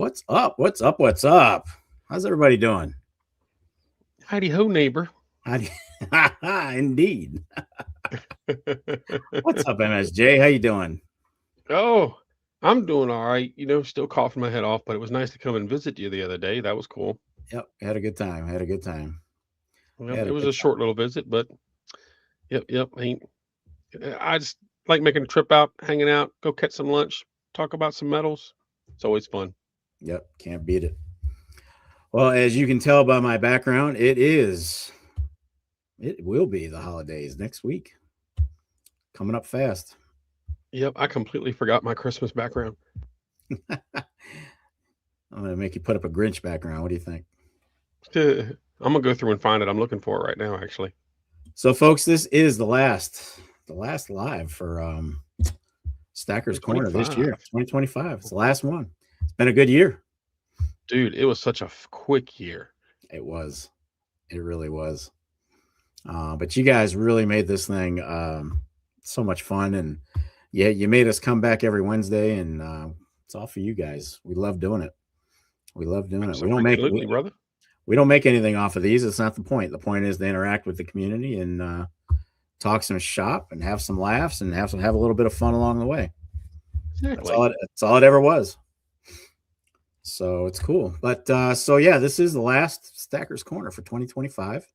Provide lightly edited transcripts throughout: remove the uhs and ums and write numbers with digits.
What's up? What's up? What's up? How's everybody doing? Heidi ho, neighbor. Indeed. What's up, MSJ? How you doing? Oh, I'm doing all right. Still coughing my head off, but it was nice to come and visit you the other day. That was cool. Yep, had a good time. Had a good time. Well, Had it a was good a time. short little visit, but yep. I just like making a trip out, hanging out, go catch some lunch, talk about some metals. It's always fun. Yep, can't beat it. Well, as you can tell by my background, it will be the holidays next week. Coming up fast. Yep, I completely forgot my Christmas background. I'm gonna make you put up a Grinch background. What do you think? I'm gonna go through and find it. I'm looking for it right now, actually. So, folks, this is the last live for Stacker's Corner this year, 2025. 2025. It's the last one. It's been a good year. Dude, it was such a quick year. It was. It really was. But you guys really made this thing so much fun, and yeah, you made us come back every Wednesday, and it's all for you guys. We love doing it. We love doing it. Absolutely, brother. We don't make anything off of these. It's not the point. The point is to interact with the community and talk some shop and have some laughs and have a little bit of fun along the way. Exactly. That's all it ever was. So it's cool. But so yeah, this is the last Stacker's Corner for 2025.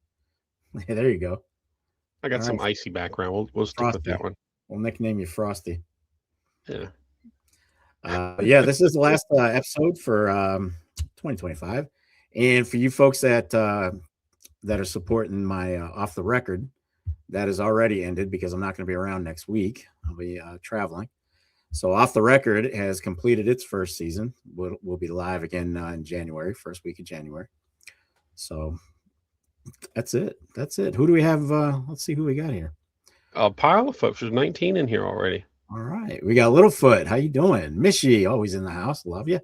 Hey, there you go. I got All some right, icy background. We'll stick with Frosty. that one. We'll nickname you Frosty. Yeah. Yeah, this is the last episode for 2025, and for you folks that are supporting my off the record, that has already ended because I'm not going to be around next week. I'll be traveling. So off the record has completed its first season. We'll be live again in January, first week of January. So that's it. That's it. Who do we have? Let's see who we got here. A pile of folks. There's 19 in here already. All right, we got Littlefoot. How you doing? Mishy, always in the house. Love you.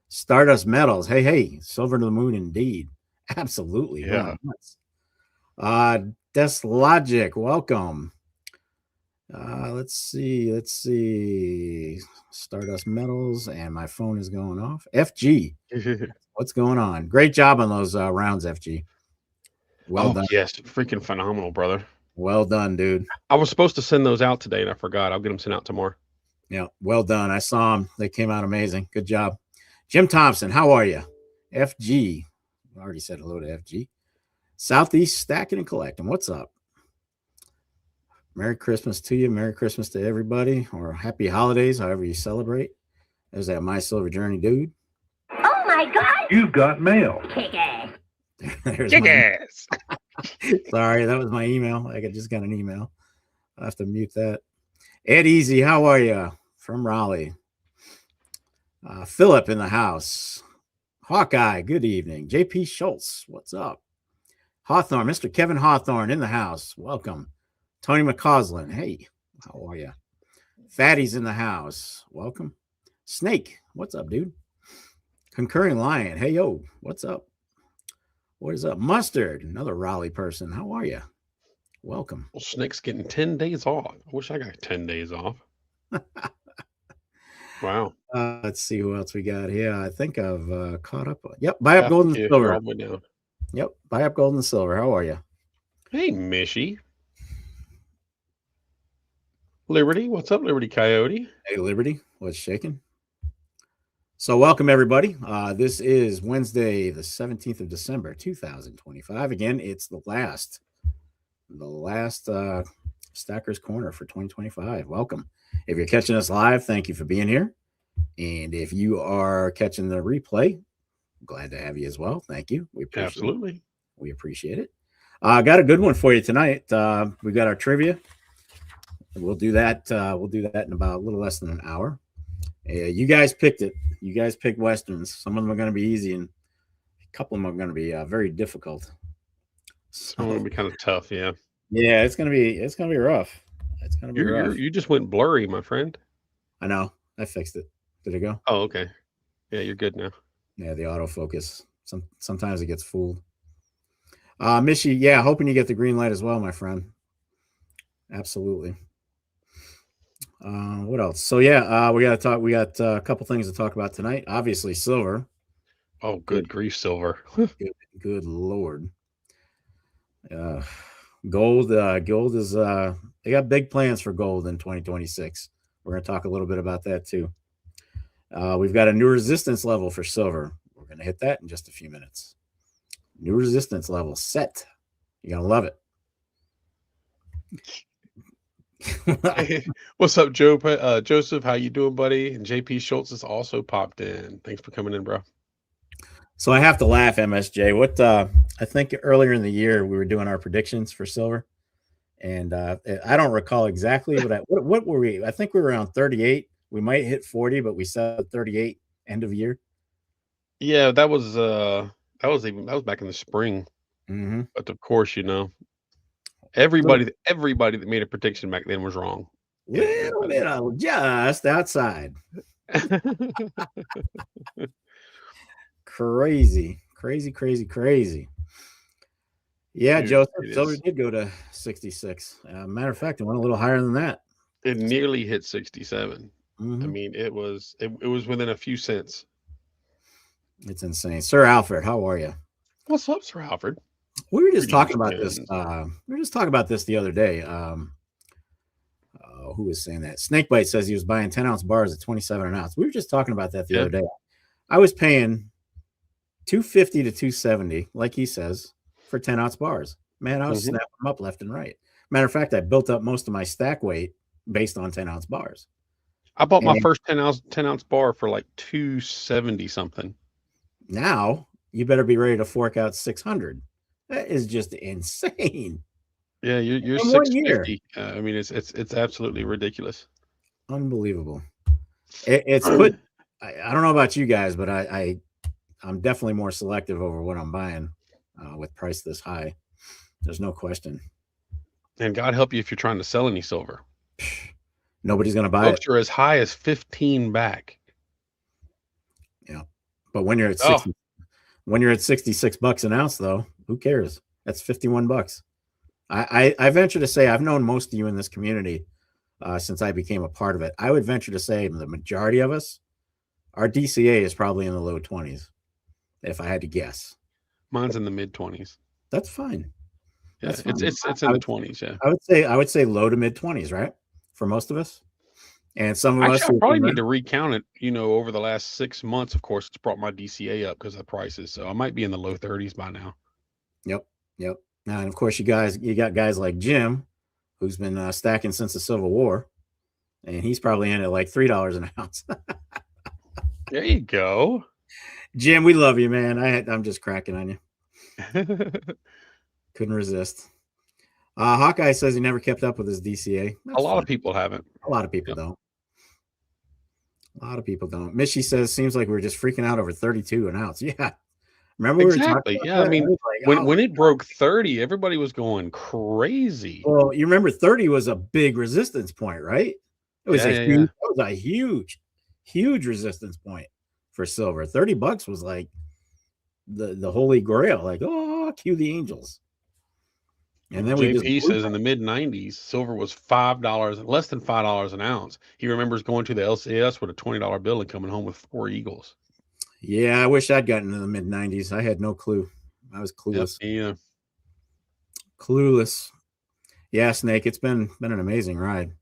Stardust Metals. Hey, silver to the moon indeed. Absolutely Yeah. going nuts. Des Logic, welcome. Let's see. Stardust Metals, and my phone is going off. FG, what's going on? Great job on those rounds, FG. Well done. Yes. Freaking phenomenal, brother. Well done, dude. I was supposed to send those out today and I forgot. I'll get them sent out tomorrow. Yeah, well done. I saw them. They came out amazing. Good job. Jim Thompson, how are you? FG. I already said hello to FG. Southeast Stacking and Collecting. What's up? Merry Christmas to you. Merry Christmas to everybody, or happy holidays, however you celebrate. There's that My Silver Journey dude. Oh my God! You've got mail. Kick ass. There's Kick my, ass. sorry, that was my email. I just got an email. I'll have to mute that. Ed Easy, how are you? From Raleigh. Philip in the house. Hawkeye, good evening. JP Schultz, what's up? Hawthorne, Mr. Kevin Hawthorne in the house. Welcome. Tony McCausland, hey, how are you? Fatty's in the house. Welcome. Snake, what's up, dude? Concurring Lion, hey, yo, what's up? What is up? Mustard, another Raleigh person. How are you? Welcome. Well, Snake's getting 10 days off. I wish I got 10 days off. Wow. Let's see who else we got here. I think I've caught up. Yep, buy up gold and You're silver. all the way down. Yep, buy up gold and silver. How are you? Hey, Mishy. Liberty, what's up, Liberty Coyote? Hey, Liberty, what's shaking? So, welcome everybody. This is Wednesday, the 17th of December, 2025. Again, it's the last Stacker's Corner for 2025. Welcome. If you're catching us live, thank you for being here. And if you are catching the replay, glad to have you as well. Thank you. We appreciate Absolutely. it. We appreciate it. Got a good one for you tonight. We've got our trivia. We'll do that. We'll do that in about a little less than an hour. You guys picked it. You guys picked Westerns. Some of them are going to be easy, and a couple of them are going to be very difficult. It's going to be kind of tough, yeah. Yeah, it's going to be rough. It's going to be rough. You just went blurry, my friend. I know. I fixed it. Did it go? Oh, okay. Yeah, you're good now. Yeah, the autofocus. Sometimes it gets fooled. Mishy, yeah, hoping you get the green light as well, my friend. Absolutely. What else? So yeah, we got a couple things to talk about tonight. Obviously, silver. Oh, good grief, silver. Good Lord. Gold is they got big plans for gold in 2026. We're going to talk a little bit about that too. We've got a new resistance level for silver. We're going to hit that in just a few minutes. New resistance level set. You're going to love it. Hey, what's up, Joe? Joseph, how you doing, buddy? And JP Schultz has also popped in. Thanks for coming in, bro. So I have to laugh, MSJ. What I think earlier in the year we were doing our predictions for silver, and I don't recall exactly, but what were we? I think we were around 38. We might hit 40, but we said 38 end of year. Yeah, that was back in the spring. Mm-hmm. But of course, everybody that made a prediction back then was wrong. Little bit of just outside. Crazy. Yeah, Dude, Joseph, it silver is. did go to 66. Matter of fact, it went a little higher than that. It nearly hit 67. I Mhm. mean, it was within a few cents. It's insane. Sir Alfred, how are you? What's up, Sir Alfred? We were just Greetings, talking about this. friends. We were just talking about this the other day. Who was saying that? Snakebite says he was buying 10-ounce bars at 27 an ounce. We were just talking about that the other day. I was paying $250 to $270, like he says, for 10-ounce bars. Man, I was snapping them up left and right. Matter of fact, I built up most of my stack weight based on 10-ounce bars. I bought my first 10-ounce bar for like $270 something. Now you better be ready to fork out 600. That is just insane. Yeah, you're In 1 year. 650. I mean, it's absolutely ridiculous. Unbelievable. It's put. I don't know about you guys, but I'm definitely more selective over what I'm buying with price this high. There's no question. And God help you if you're trying to sell any silver. Nobody's going to buy it. Are as high as 15 back. Yeah, but when you're at 60, when you're at $66 an ounce, though, who cares? That's $51. I venture to say I've known most of you in this community since I became a part of it. I would venture to say the majority of us, our DCA is probably in the low 20s, if I had to guess. Mine's in the mid 20s. That's fine. Yeah, That's fine. it's in the 20s. Yeah, I would say low to mid 20s, right? For most of us. And some of us I probably need to recount it, over the last 6 months. Of course, it's brought my DCA up because of the prices. So I might be in the low 30s by now. Yep. And of course, you got guys like Jim, who's been stacking since the Civil War, and he's probably in at like $3 an ounce. There you go, Jim. We love you, man. I'm just cracking on you. Couldn't resist. Hawkeye says he never kept up with his DCA. That's a lot fine. of people haven't. A lot of people don't. A lot of people don't. Mishy says seems like we were just freaking out over 32 an ounce. Yeah. Remember we were talking about that? I mean, like, when it broke 30, everybody was going crazy. Well, you remember 30 was a big resistance point, right? It was It was a huge resistance point for silver. $30 was like the holy grail. Like, oh, cue the angels. And then JP says in the mid 90s, silver was $5, less than $5 an ounce. He remembers going to the LCS with a $20 bill and coming home with 4 eagles. Yeah, I wish I'd gotten into the mid 90s. I had no clue. I was clueless. Yeah. Clueless. Yeah, Snake, it's been an amazing ride.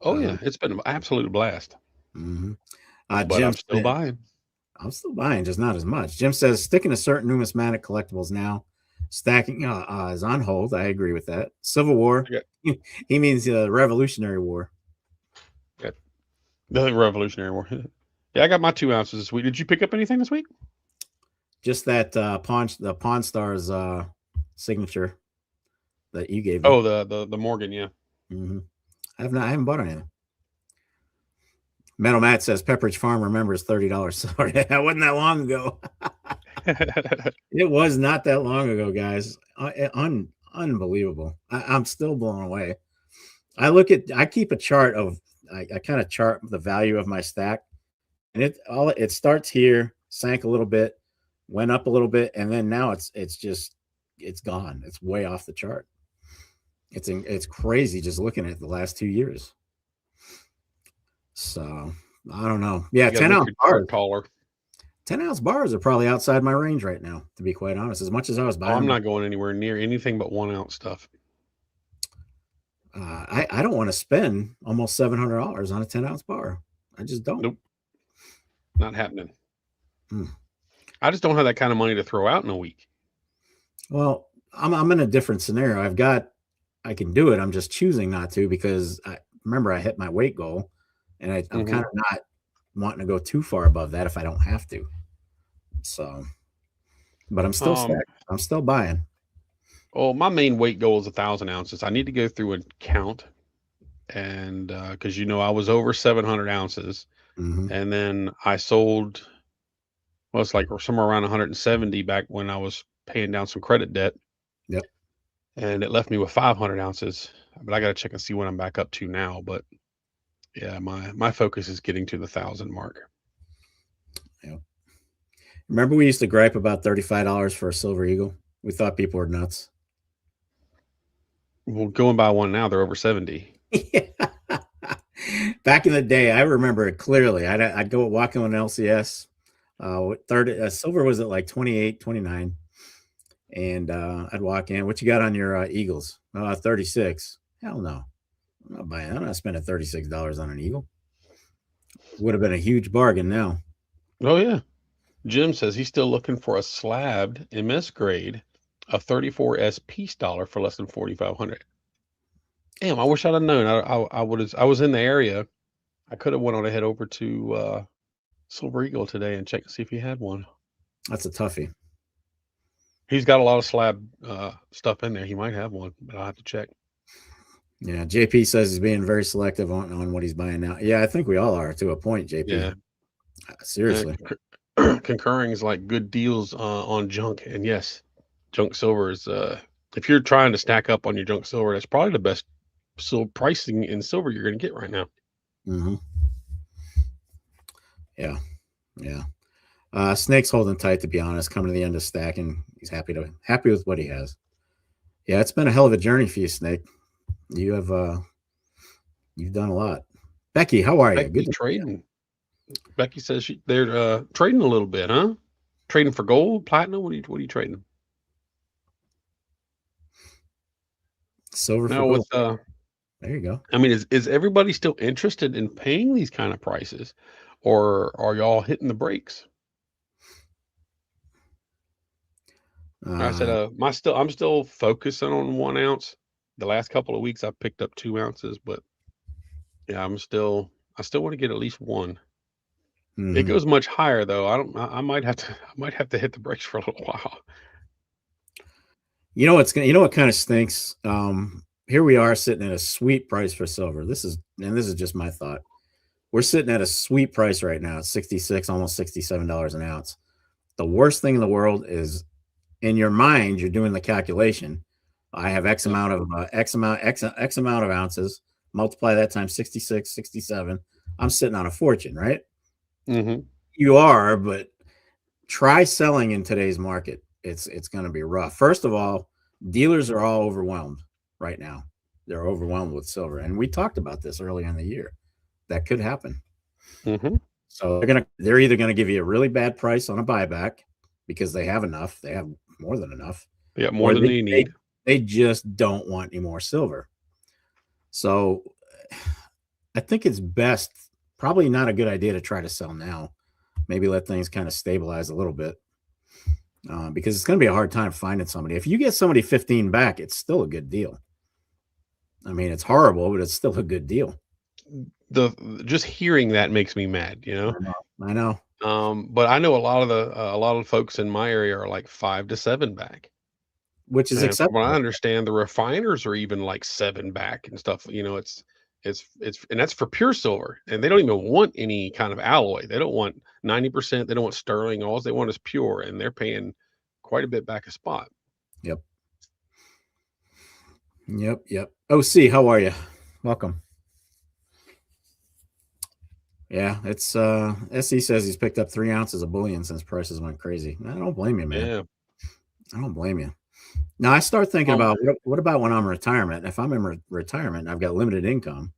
Oh, yeah. It's been an absolute blast. Mm-hmm. But I'm still buying. I'm still buying, just not as much. Jim says sticking to certain numismatic collectibles now. Stacking is on hold. I agree with that. Civil War. Yeah. He means the Revolutionary War. Yeah. The Revolutionary War. Yeah, I got my 2 ounces this week. Did you pick up anything this week? Just that the Pawn Stars signature that you gave me. Oh, the Morgan, yeah. Mm-hmm. I haven't bought anything. Metal Matt says Pepperidge Farm remembers $30. Sorry, that wasn't that long ago. It was not that long ago, guys. Unbelievable. I'm still blown away. I keep a chart of I kind of chart the value of my stack, and it starts here, sank a little bit, went up a little bit, and then now it's gone. It's way off the chart. It's crazy just looking at the last 2 years. So I don't know. Yeah, 10-ounce bars. 10-ounce bars are probably outside my range right now, to be quite honest. As much as I was Oh, buying I'm them, not going anywhere near anything but 1 ounce stuff. I don't want to spend almost $700 on a 10-ounce bar. I just don't. Nope. Not happening. Hmm. I just don't have that kind of money to throw out in a week. Well, I'm in a different scenario. I can do it. I'm just choosing not to because I hit my weight goal, and I'm Mhm. kind of not wanting to go too far above that if I don't have to. So, but I'm still stacking. I'm still buying. Well, my main weight goal is 1,000 ounces. I need to go through and count, and because I was over 700 ounces, Mhm. and then I sold. Well, it's like somewhere around 170 back when I was paying down some credit debt, Yep. and it left me with 500 ounces. But I got to check and see what I'm back up to now. But yeah, my focus is getting to the 1,000 mark. Yep. Remember we used to gripe about $35 for a Silver Eagle? We thought people were nuts. Well, going by one now, they're over 70. Yeah. Back in the day, I remember it clearly. I'd go walking with an LCS. 30 silver was at like 28, 29. And I'd walk in. What you got on your Eagles? 36. Hell no. I'm not buying. I'm not spending $36 on an Eagle. Would have been a huge bargain now. Oh yeah. Jim says he's still looking for a slabbed MS grade, a 34S Peace dollar for less than 4,500. Damn, I wish I'd have known. I would have. I was in the area. I could have went on ahead over to Silver Eagle today and checked to see if he had one. That's a toughie. He's got a lot of slab stuff in there. He might have one, but I'll have to check. Yeah, JP says he's being very selective on what he's buying now. Yeah, I think we all are to a point, JP. Yeah. Seriously. Concurring is like good deals on junk. And yes, junk silver is if you're trying to stack up on your junk silver, that's probably the best pricing in silver you're going to get right now. Mm-hmm. Yeah. Snake's holding tight, to be honest, coming to the end of stacking. He's happy with what he has. Yeah, it's been a hell of a journey for you, Snake. You have you've done a lot. Becky, how are you? Becky trading. Becky says they're trading a little bit, huh? Trading for gold, platinum. What are you trading? Silver for No, gold. There you go. I mean, is everybody still interested in paying these kind of prices, or are y'all hitting the brakes? I said, I'm still focusing on 1 ounce. The last couple of weeks I've picked up 2 ounces, but yeah, I still want to get at least one. Mm-hmm. It goes much higher though. I might have to hit the brakes for a little while. You know what kind of stinks? Here we are sitting at a sweet price for silver. This is just my thought. We're sitting at a sweet price right now at 66, almost $67 an ounce. The worst thing in the world is, in your mind, you're doing the calculation. I have X amount of X amount of ounces. Multiply that times 66, 67. I'm sitting on a fortune, right? Mm-hmm. You are, but try selling in today's market. It's going to be rough. First of all, dealers are all overwhelmed right now. They're overwhelmed with silver, and we talked about this earlier in the year. That could happen. Mm-hmm. So they're either going to give you a really bad price on a buyback because they have enough. They have more than enough. Yeah, more than they need. They just don't want any more silver. So I think it's best, probably not a good idea to try to sell now. Maybe let things kind of stabilize a little bit because it's going to be a hard time finding somebody. If you get somebody 15 back, it's still a good deal. I mean, it's horrible, but it's still a good deal. Just hearing that makes me mad, I know. But I know a lot of the folks in my area are like 5 to 7 back, which is acceptable. From what I understand, the refiners are even like 7 back and stuff. It's and that's for pure silver, and they don't even want any kind of alloy. They don't want 90%. They don't want sterling. All they want is pure, and they're paying quite a bit back a spot. Yep. OC, how are you? Welcome. Yeah, it's SE says he's picked up 3 ounces of bullion since prices went crazy. I don't blame you, man. Yeah. I don't blame you. Now I start thinking about what about when I'm in retirement? If I'm in retirement and I've got limited income,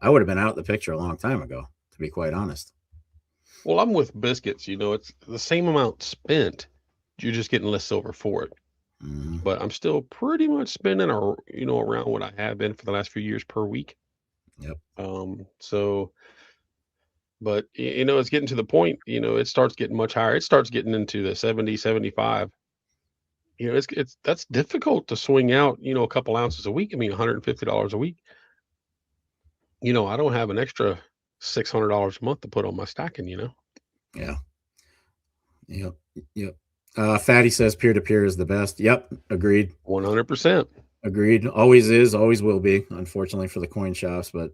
I would have been out of the picture a long time ago, to be quite honest. Well, I'm with biscuits. It's the same amount spent. You're just getting less silver for it. Mhm. But I'm still pretty much spending, around what I have been for the last few years per week. Yep. So, but it's getting to the point. It starts getting much higher. It starts getting into the 70, 75. That's difficult to swing out. A couple ounces a week. I mean, $150 a week. I don't have an extra $600 a month to put on my stacking. Yeah. Yep. Yep. Fatty says peer to peer is the best. Yep. Agreed. 100%. Agreed. Always is, always will be, unfortunately for the coin shops. But,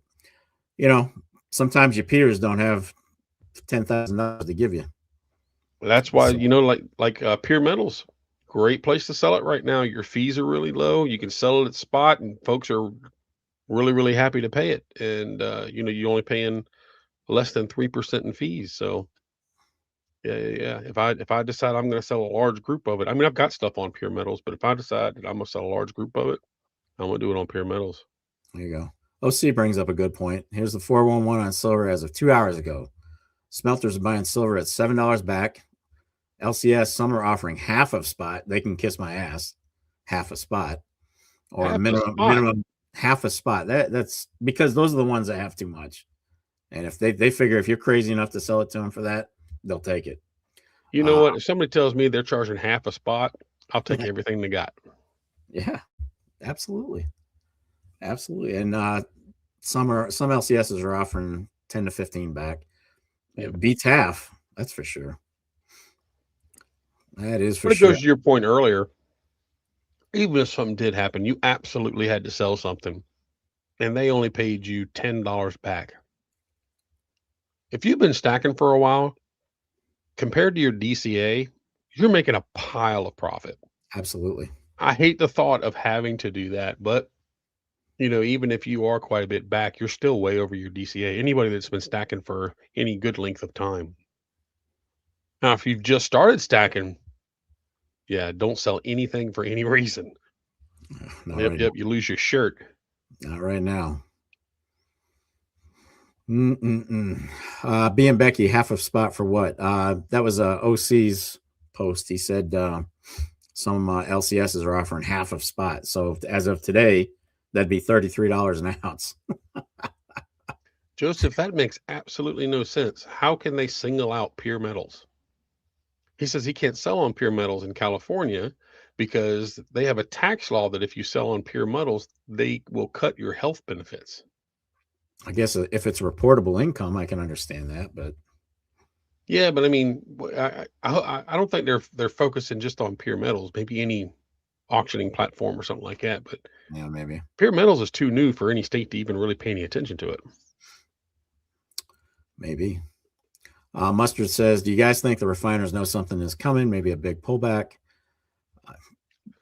sometimes your peers don't have $10,000 to give you. That's why, So, like Pure Metals, great place to sell it right now. Your fees are really low. You can sell it at spot, and folks are really, really happy to pay it. And you're only paying less than 3% in fees. So yeah. If I decide I'm going to sell a large group of it, I mean, I've got stuff on Pure Metals, but if I decide that I'm going to sell a large group of it, I'm going to do it on Pure Metals. there you go. OC brings up a good point. Here's the 411 on silver as of 2 hours ago. Smelters are buying silver at $7 back. LCS, some are offering half of spot. They can kiss my ass. Half a spot. Or Half a spot. minimum half a spot. That's because those are the ones that have too much. And if they figure if you're crazy enough to sell it to them for that, they'll take it. You know what? If somebody tells me they're charging half a spot, I'll take everything they got. Yeah, absolutely. Absolutely. And some LCSs are offering 10 to 15 back. It beats half, that's for sure. That is for But it sure. goes to your point earlier. Even if something did happen, you absolutely had to sell something, and they only paid you $10 back. If you've been stacking for a while, compared to your DCA, you're making a pile of profit. Absolutely. I hate the thought of having to do that, but even if you are quite a bit back, you're still way over your DCA. Anybody that's been stacking for any good length of time. Now, if you've just started stacking, yeah, don't sell anything for any reason. Yep, you lose your shirt. Not right now. B and Becky, half of spot for what? That was OC's post. He said some LCSs are offering half of spot. So as of today, that'd be $33 an ounce. Joseph, that makes absolutely no sense. How can they single out Pure Metals? He says he can't sell on Pure Metals in California because they have a tax law that if you sell on Pure Metals, they will cut your health benefits. I guess if it's reportable income, I can understand that, but yeah, but I mean, I don't think they're focusing just on Pure Metals. Maybe any auctioning platform or something like that. But yeah, maybe Pure Metals is too new for any state to even really pay any attention to it. Maybe. Mustard says, "Do you guys think the refiners know something is coming? Maybe a big pullback?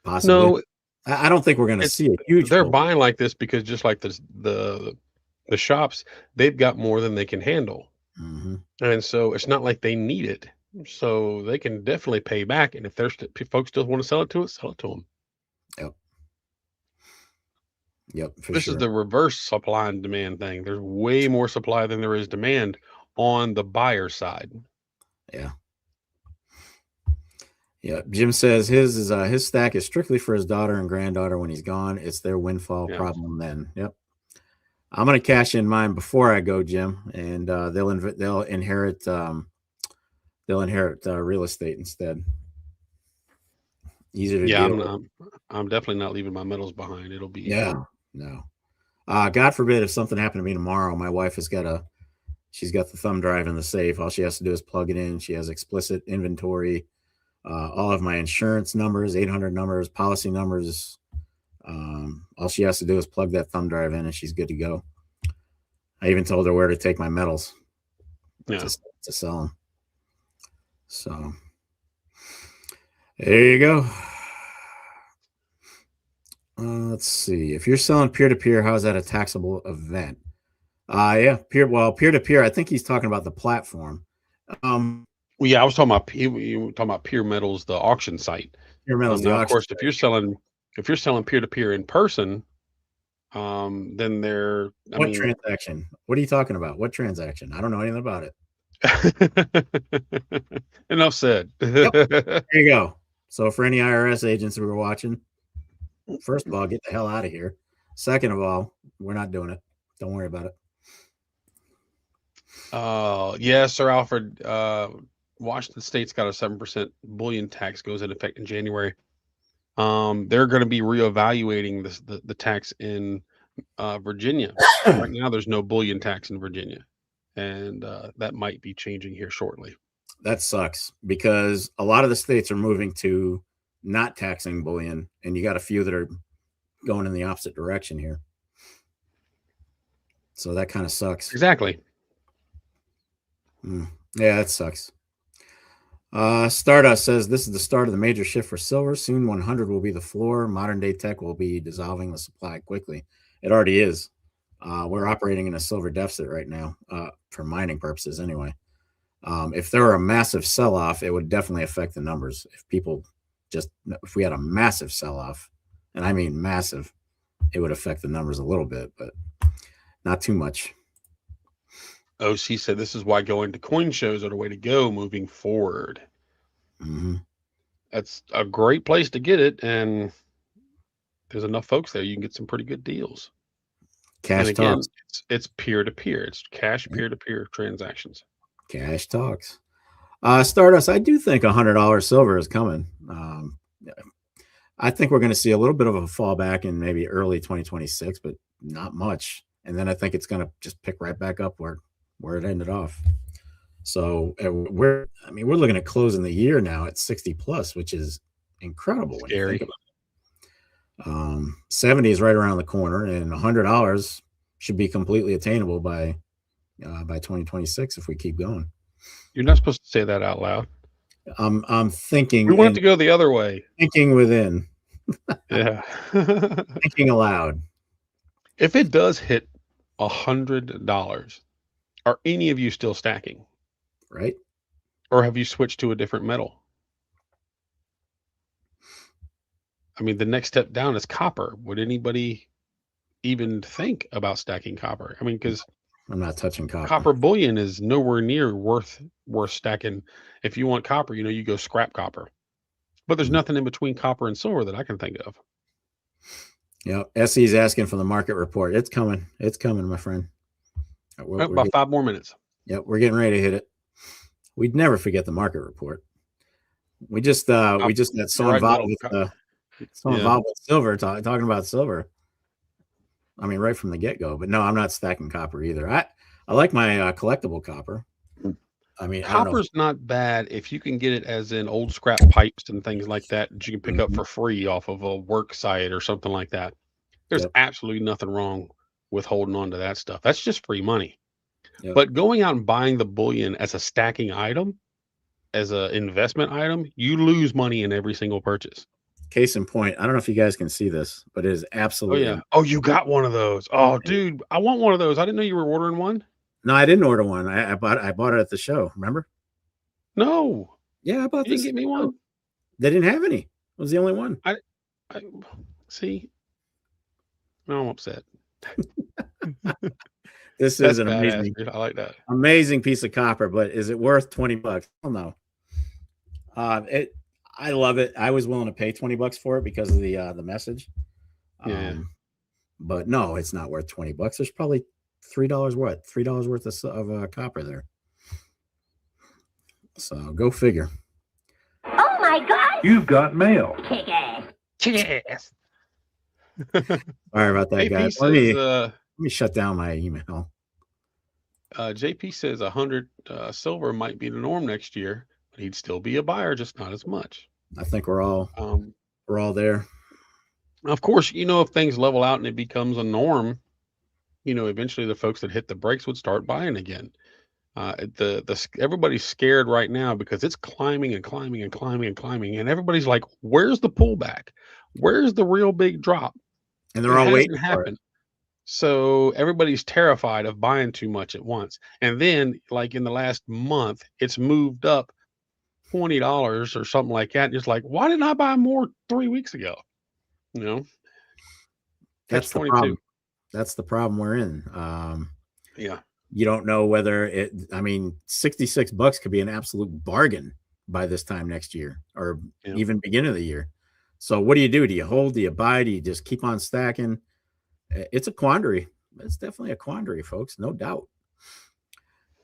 Possibly. No, I don't think we're going to see a huge. They're pullback. buying like this because just like the shops, they've got more than they can handle. Mm-hmm. And so it's not like they need it. So they can definitely pay back. And if there's folks still want to sell it to them. Yep. This is the reverse supply and demand thing. There's way more supply than there is demand on the buyer side. Yeah. Yeah. Jim says his stack is strictly for his daughter and granddaughter when he's gone. It's their windfall problem then. Yep. I'm going to cash in mine before I go, Jim, and they'll inherit real estate instead. Easier to deal. I'm definitely not leaving my metals behind. It'll be no. God forbid if something happened to me tomorrow. My wife she's got the thumb drive in the safe. All she has to do is plug it in. She has explicit inventory, all of my insurance numbers, 800 numbers, policy numbers. All she has to do is plug that thumb drive in and she's good to go. I even told her where to take my metals to sell them. So there you go. Let's see. If you're selling peer-to-peer, how is that a taxable event? Yeah, peer-to-peer. I think he's talking about the platform. Well, yeah, I was talking about Pure Metals, the auction site. Pure Metals, now, of course, if you're selling peer-to-peer in person, then transaction? What are you talking about? What transaction? I don't know anything about it. Enough said. There you go. So for any IRS agents who are watching, first of all, get the hell out of here. Second of all, we're not doing it. Don't worry about it. Yeah, Sir Alfred. Washington State's got a 7% bullion tax goes into effect in January. They're going to be reevaluating the tax in Virginia. Right now, there's no bullion tax in Virginia, and that might be changing here shortly. That sucks because a lot of the states are moving to not taxing bullion, and you got a few that are going in the opposite direction here. So that kind of sucks. Exactly. Yeah, that sucks. Stardust says this is the start of the major shift for silver. Soon 100 will be the floor. Modern day tech will be dissolving the supply quickly. It already is. We're operating in a silver deficit right now for mining purposes anyway. If there were a massive sell-off, it would definitely affect the numbers. If we had a massive sell-off, and I mean massive, it would affect the numbers a little bit, but not too much. OC said this is why going to coin shows are the way to go moving forward. Mm-hmm. That's a great place to get it, and there's enough folks there. You can get some pretty good deals. Cash and again, talks. It's peer-to-peer. It's cash peer-to-peer transactions. Cash talks. Stardust, I do think $100 silver is coming. I think we're going to see a little bit of a fallback in maybe early 2026, but not much. And then I think it's going to just pick right back up where it ended off. So we're looking at closing the year now at 60 plus, which is incredible. Scary. When you think about it. 70 is right around the corner, and $100 should be completely attainable by 2026 if we keep going. You're not supposed to say that out loud. I'm thinking. We want it to go the other way. Thinking within. Yeah. Thinking aloud. If it does hit $100, are any of you still stacking? Right. Or have you switched to a different metal? I mean, the next step down is copper. Would anybody even think about stacking copper? I mean, because I'm not touching copper. Copper bullion is nowhere near worth stacking. If you want copper, you go scrap copper. But there's nothing in between copper and silver that I can think of. Yeah, SE's asking for the market report. It's coming. It's coming, my friend. About 5 more minutes. Yep, we're getting ready to hit it. We'd never forget the market report. We just got so involved with silver, talking about silver. I mean, right from the get-go. But no, I'm not stacking copper either. I like my collectible copper. I mean, copper's not bad if you can get it as in old scrap pipes and things like that you can pick up for free off of a work site or something like that. There's absolutely nothing wrong with holding on to that stuff. That's just free money. Yep. But going out and buying the bullion as a stacking item, as an investment item, you lose money in every single purchase. Case in point, I don't know if you guys can see this, but it is absolutely. Oh, yeah. Oh, you got one of those. Oh, dude, I want one of those. I didn't know you were ordering one. No, I didn't order one. I bought it at the show. Remember? No. Yeah, I bought this. You didn't get me one. They didn't have any. It was the only one. I see. No, I'm upset. This is an amazing. I like that. Amazing piece of copper, but is it worth $20? Hell no. I love it. I was willing to pay $20 for it because of the message. But no, it's not worth $20. There's probably $3 worth. $3 worth of copper there. So go figure. Oh my God! You've got mail. Kick ass. Kick ass. Sorry about that, guys. Let me shut down my email. JP says 100 silver might be the norm next year, but he'd still be a buyer, just not as much. I think we're all there. Of course, if things level out and it becomes a norm, eventually the folks that hit the brakes would start buying again. Everybody's scared right now because it's climbing and climbing and climbing and climbing, and everybody's like, "Where's the pullback? Where's the real big drop?" And they're all waiting for it. So everybody's terrified of buying too much at once. And then, like in the last month, it's moved up $20 or something like that. Just like, why didn't I buy more 3 weeks ago? That's the problem. That's the problem we're in. Yeah. You don't know whether it, I mean, $66 could be an absolute bargain by this time next year or Yeah. even beginning of the year. So what do you do? Do you hold? Do you buy? Do you just keep on stacking? It's a quandary. It's definitely a quandary, folks. No doubt.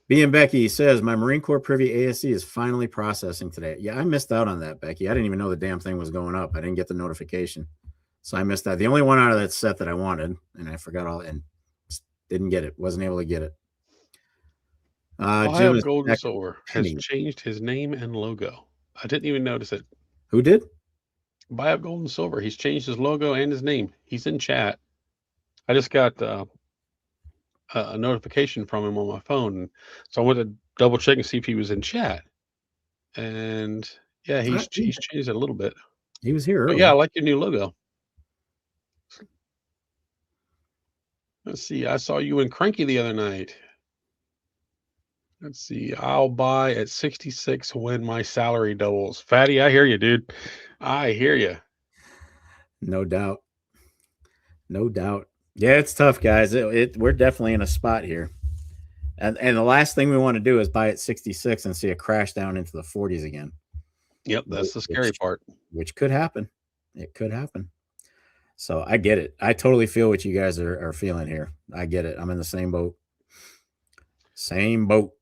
B and Becky says, my Marine Corps Privy ASC is finally processing today. Yeah, I missed out on that, Becky. I didn't even know the damn thing was going up. I didn't get the notification. So I missed that. The only one out of that set that I wanted, and I forgot all and didn't get it. Wasn't able to get it. Jim is Gold and back. Silver has changed his name and logo. I didn't even notice it. Who did? Buy Up Gold and Silver. He's changed his logo and his name. He's in chat. I just got a notification from him on my phone, so I went to double check and see if he was in chat. And yeah, he's changed it a little bit. He was here But earlier. yeah, I like your new logo. Let's see. I saw you in Cranky the other night. Let's see. I'll buy at 66 when my salary doubles. Fatty, I hear you, dude. I hear you. No doubt. No doubt. Yeah, it's tough, guys. We're definitely in a spot here. And the last thing we want to do is buy at 66 and see a crash down into the 40s again. Yep, that's the scary part. Which could happen. It could happen. So I get it. I totally feel what you guys are feeling here. I get it. I'm in the same boat. Same boat.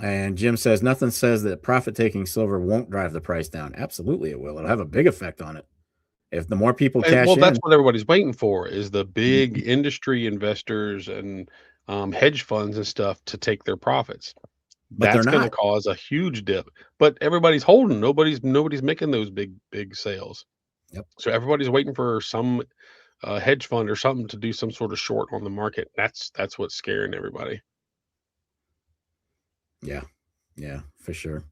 And Jim says, nothing says that profit-taking silver won't drive the price down. Absolutely it will. It'll have a big effect on it. If the more people cash in. That's what everybody's waiting for, is the big industry investors and hedge funds and stuff to take their profits. But that's going to cause a huge dip. But everybody's holding. Nobody's making those big sales. Yep. So everybody's waiting for some hedge fund or something to do some sort of short on the market. That's what's scaring everybody. Yeah, for sure.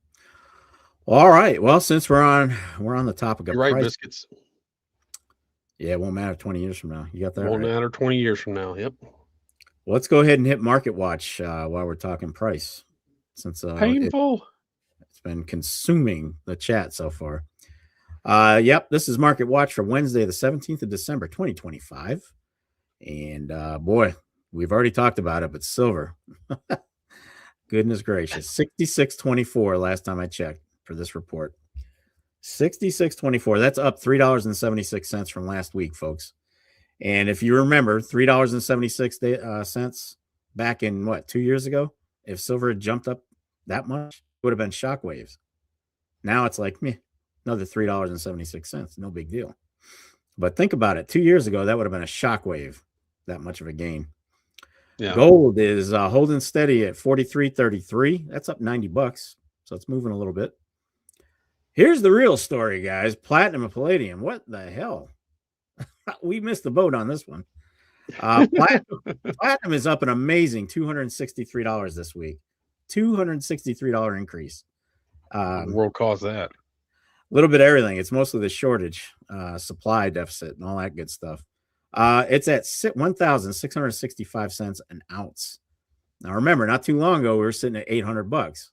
All right. Well, since we're on the topic of You're right, price, biscuits. Yeah, it won't matter 20 years from now. You got that? Won't right? matter 20 years from now. Yep. Well, let's go ahead and hit Market Watch while we're talking price, since painful. It's been consuming the chat so far. Yep, this is Market Watch for Wednesday, the 17th of December, 2025. And boy, we've already talked about it, but silver. Goodness gracious. 66.24 last time I checked for this report. 66.24. That's up $3.76 from last week, folks. And if you remember, $3.76 back in what, 2 years ago? If silver had jumped up that much, it would have been shockwaves. Now it's like meh, another $3.76. No big deal. But think about it. 2 years ago, that would have been a shockwave. That much of a gain. Yeah. Gold is holding steady at 43.33. That's up $90. So it's moving a little bit. Here's the real story, guys. Platinum and palladium. What the hell? We missed the boat on this one. Platinum is up an amazing $263 this week. $263 increase. The world caused that. A little bit of everything. It's mostly the shortage, supply deficit, and all that good stuff. It's at 1,665 cents an ounce. Now, remember, not too long ago, we were sitting at $800.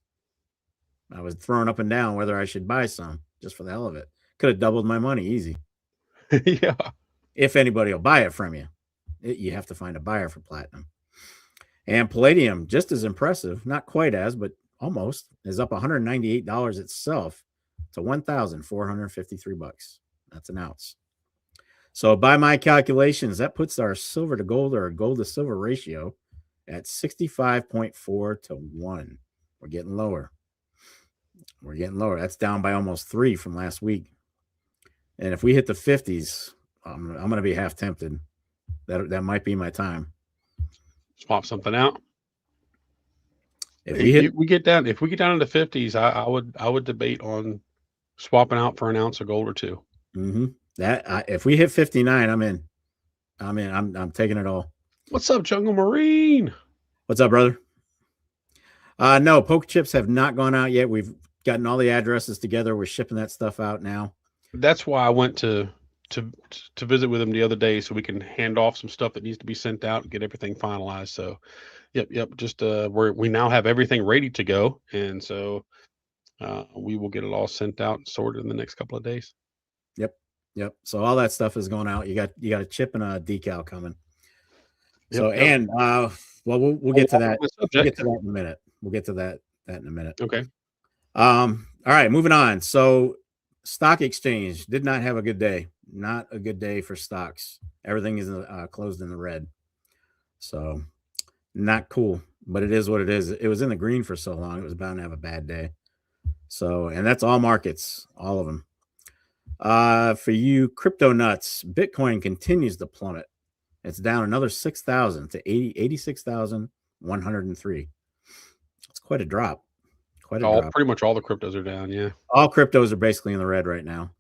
I was throwing up and down whether I should buy some just for the hell of it. Could have doubled my money easy. Yeah. If anybody will buy it from you. You have to find a buyer for platinum. And palladium, just as impressive, not quite as, but almost, is up $198 itself to $1,453. That's an ounce. So by my calculations, that puts our silver to gold or gold to silver ratio at 65.4 to 1. We're getting lower. That's down by almost 3 from last week. And if we hit the 50s, I'm going to be half tempted. That might be my time. Swap something out. If we get down into 50s, I would debate on swapping out for an ounce of gold or two. Mm-hmm. If we hit 59, I'm in. I'm taking it all. What's up, Jungle Marine? What's up, brother? No, poke chips have not gone out yet. We've gotten all the addresses together. We're shipping that stuff out now. That's why I went to visit with him the other day, so we can hand off some stuff that needs to be sent out and get everything finalized. So, yep. Just we now have everything ready to go, and so we will get it all sent out and sorted in the next couple of days. Yep. So all that stuff is going out. You got a chip and a decal coming. Yep, So yep. And Well, we'll get to that. We'll Subject. get to that in a minute. We'll get to that in a minute. Okay. All right, moving on. So, stock exchange did not have a good day. Not a good day for stocks. Everything is closed in the red. So, not cool, but it is what it is. It was in the green for so long. It was bound to have a bad day. So, and that's all markets, all of them. For you crypto nuts, Bitcoin continues to plummet. It's down another 6,000 to 86,103. It's quite a drop. Pretty much all the cryptos are down. Yeah. All cryptos are basically in the red right now.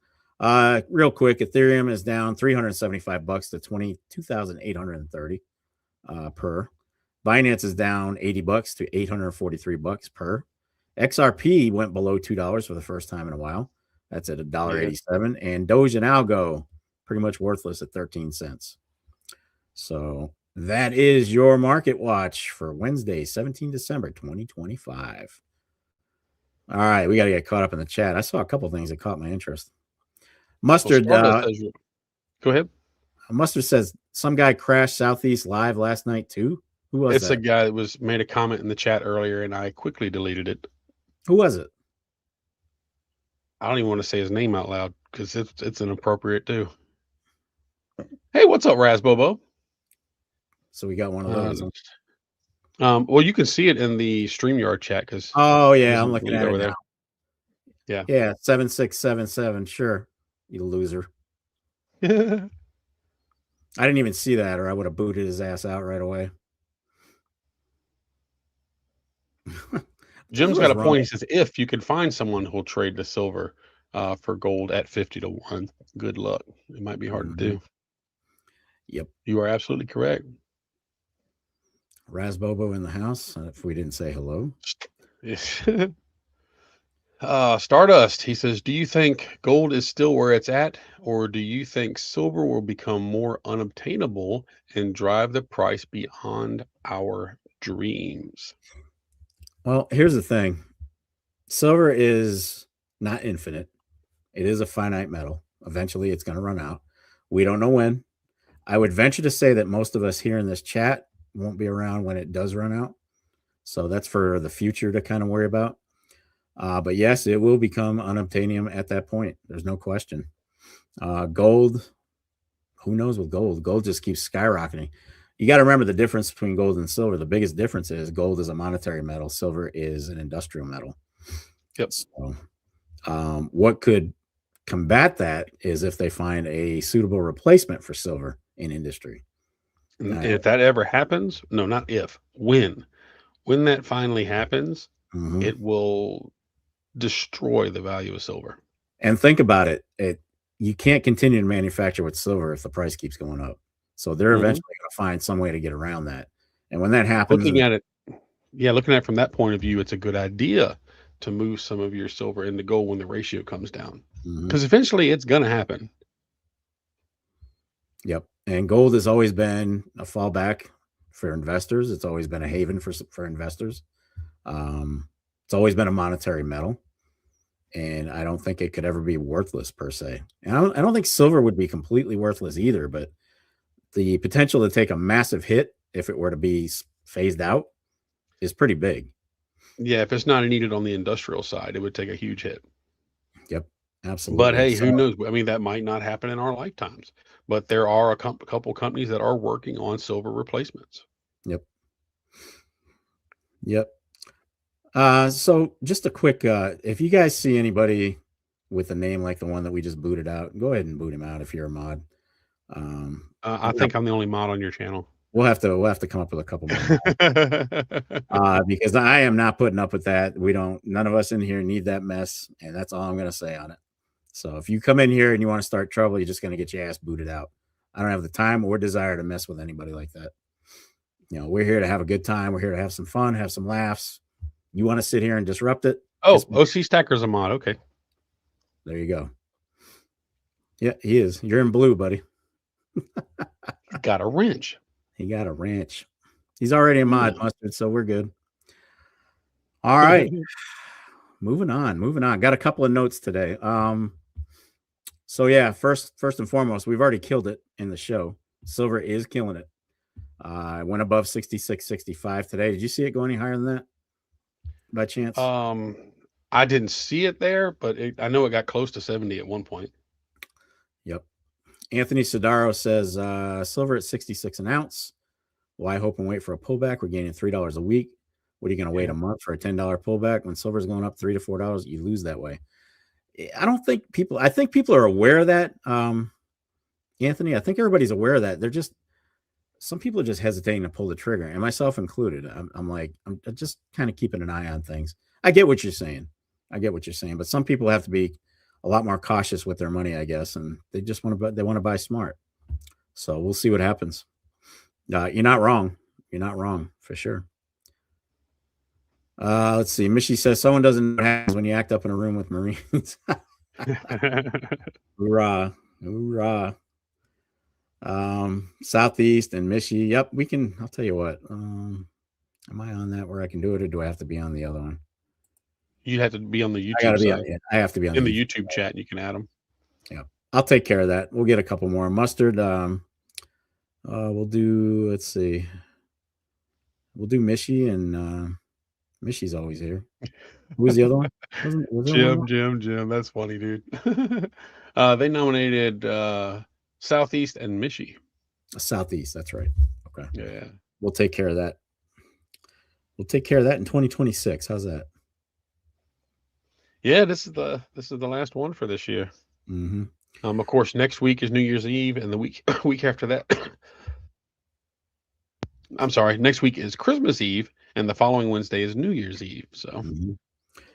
Real quick, Ethereum is down $375 to 22,830 per. Binance is down $80 to $843 per. XRP went below $2 for the first time in a while. That's at $1.87. And Doge and Algo pretty much worthless at 13 cents. So that is your market watch for Wednesday, 17 December 2025. All right, we got to get caught up in the chat. I saw a couple things that caught my interest. Mustard, Go ahead. Mustard says some guy crashed Southeast Live last night too. Who was It's that? a guy that made a comment in the chat earlier, and I quickly deleted it. Who was it? I don't even want to say his name out loud because it's inappropriate too. Hey, what's up, Razbobo? So we got one of those. Well, you can see it in the StreamYard chat because. Oh yeah, I'm looking at it now. Yeah. Yeah, 7677. Sure, you loser. I didn't even see that, or I would have booted his ass out right away. Jim's got a point. He says, if you can find someone who'll trade the silver for gold at 50 to 1, good luck. It might be hard to do. Yep. You are absolutely correct. Razbobo in the house, if we didn't say hello. Stardust, he says, do you think gold is still where it's at, or do you think silver will become more unobtainable and drive the price beyond our dreams? Well, here's the thing. Silver is not infinite. It is a finite metal. Eventually, it's going to run out. We don't know when. I would venture to say that most of us here in this chat won't be around when it does run out. So that's for the future to kind of worry about. But yes, it will become unobtainium at that point. There's no question. Gold, who knows with gold? Gold just keeps skyrocketing. You got to remember the difference between gold and silver. The biggest difference is gold is a monetary metal. Silver is an industrial metal. Yep. So, what could combat that is if they find a suitable replacement for silver in industry. And if that ever happens, no, not if, when that finally happens, it will destroy the value of silver. And think about it. You can't continue to manufacture with silver if the price keeps going up. So they're eventually going to find some way to get around that. And when that happens, looking at it from that point of view, it's a good idea to move some of your silver into gold when the ratio comes down, because eventually it's going to happen. Yep. And gold has always been a fallback for investors. It's always been a haven for investors. It's always been a monetary metal. And I don't think it could ever be worthless per se. And I don't think silver would be completely worthless either, but the potential to take a massive hit if it were to be phased out is pretty big. Yeah, if it's not needed on the industrial side, it would take a huge hit. Yep, absolutely. But hey, who knows? I mean, that might not happen in our lifetimes. But there are a couple companies that are working on silver replacements. Yep. So just a quick, if you guys see anybody with a name like the one that we just booted out, go ahead and boot him out if you're a mod. I think I'm the only mod on your channel. We'll have to come up with a couple more because I am not putting up with that. None of us in here need that mess, and that's all I'm going to say on it. So if you come in here and you want to start trouble, you're just going to get your ass booted out. I don't have the time or desire to mess with anybody like that. We're here to have a good time. We're here to have some fun, have some laughs. You want to sit here and disrupt it? Oh, OC Stacker's a mod. Okay. There you go. Yeah, he is. You're in blue, buddy. Got a wrench. He got a wrench. He's already a mod, Mustard, so we're good. All right. Moving on. Got a couple of notes today. So yeah, first and foremost, we've already killed it in the show. Silver is killing it. It went above 66.65 today. Did you see it go any higher than that by chance? I didn't see it there, but I know it got close to 70 at one point. Yep. Anthony Sodaro says silver at 66 an ounce. Why hope and wait for a pullback? We're gaining $3 a week. What are you going to wait a month for a $10 pullback when silver's going up $3 to $4? You lose that way. I think people are aware of that. Anthony, I think everybody's aware of that. Some people are just hesitating to pull the trigger, and myself included. I'm just kind of keeping an eye on things. I get what you're saying, but some people have to be a lot more cautious with their money, I guess, and they just want to buy smart. So we'll see what happens. You're not wrong. You're not wrong for sure. Let's see. Mishi says someone doesn't know what happens when you act up in a room with Marines. Hoorah. Hoorah. Southeast and Michi. Yep, we can. I'll tell you what. Am I on that where I can do it, or do I have to be on the other one? You'd have to be on the YouTube. I have to be on in the YouTube chat. You can add them. Yeah, I'll take care of that. We'll get a couple more. Mustard. We'll do. Let's see. We'll do Michi, and Mishi's always here. Who was the other one? Jim. That's funny, dude. They nominated Southeast and Michi. Southeast. That's right. Okay. Yeah. We'll take care of that. We'll take care of that in 2026. How's that? Yeah, this is the last one for this year. Mm-hmm. Of course, next week is New Year's Eve, and the week after that. I'm sorry. Next week is Christmas Eve, and the following Wednesday is New Year's Eve. So,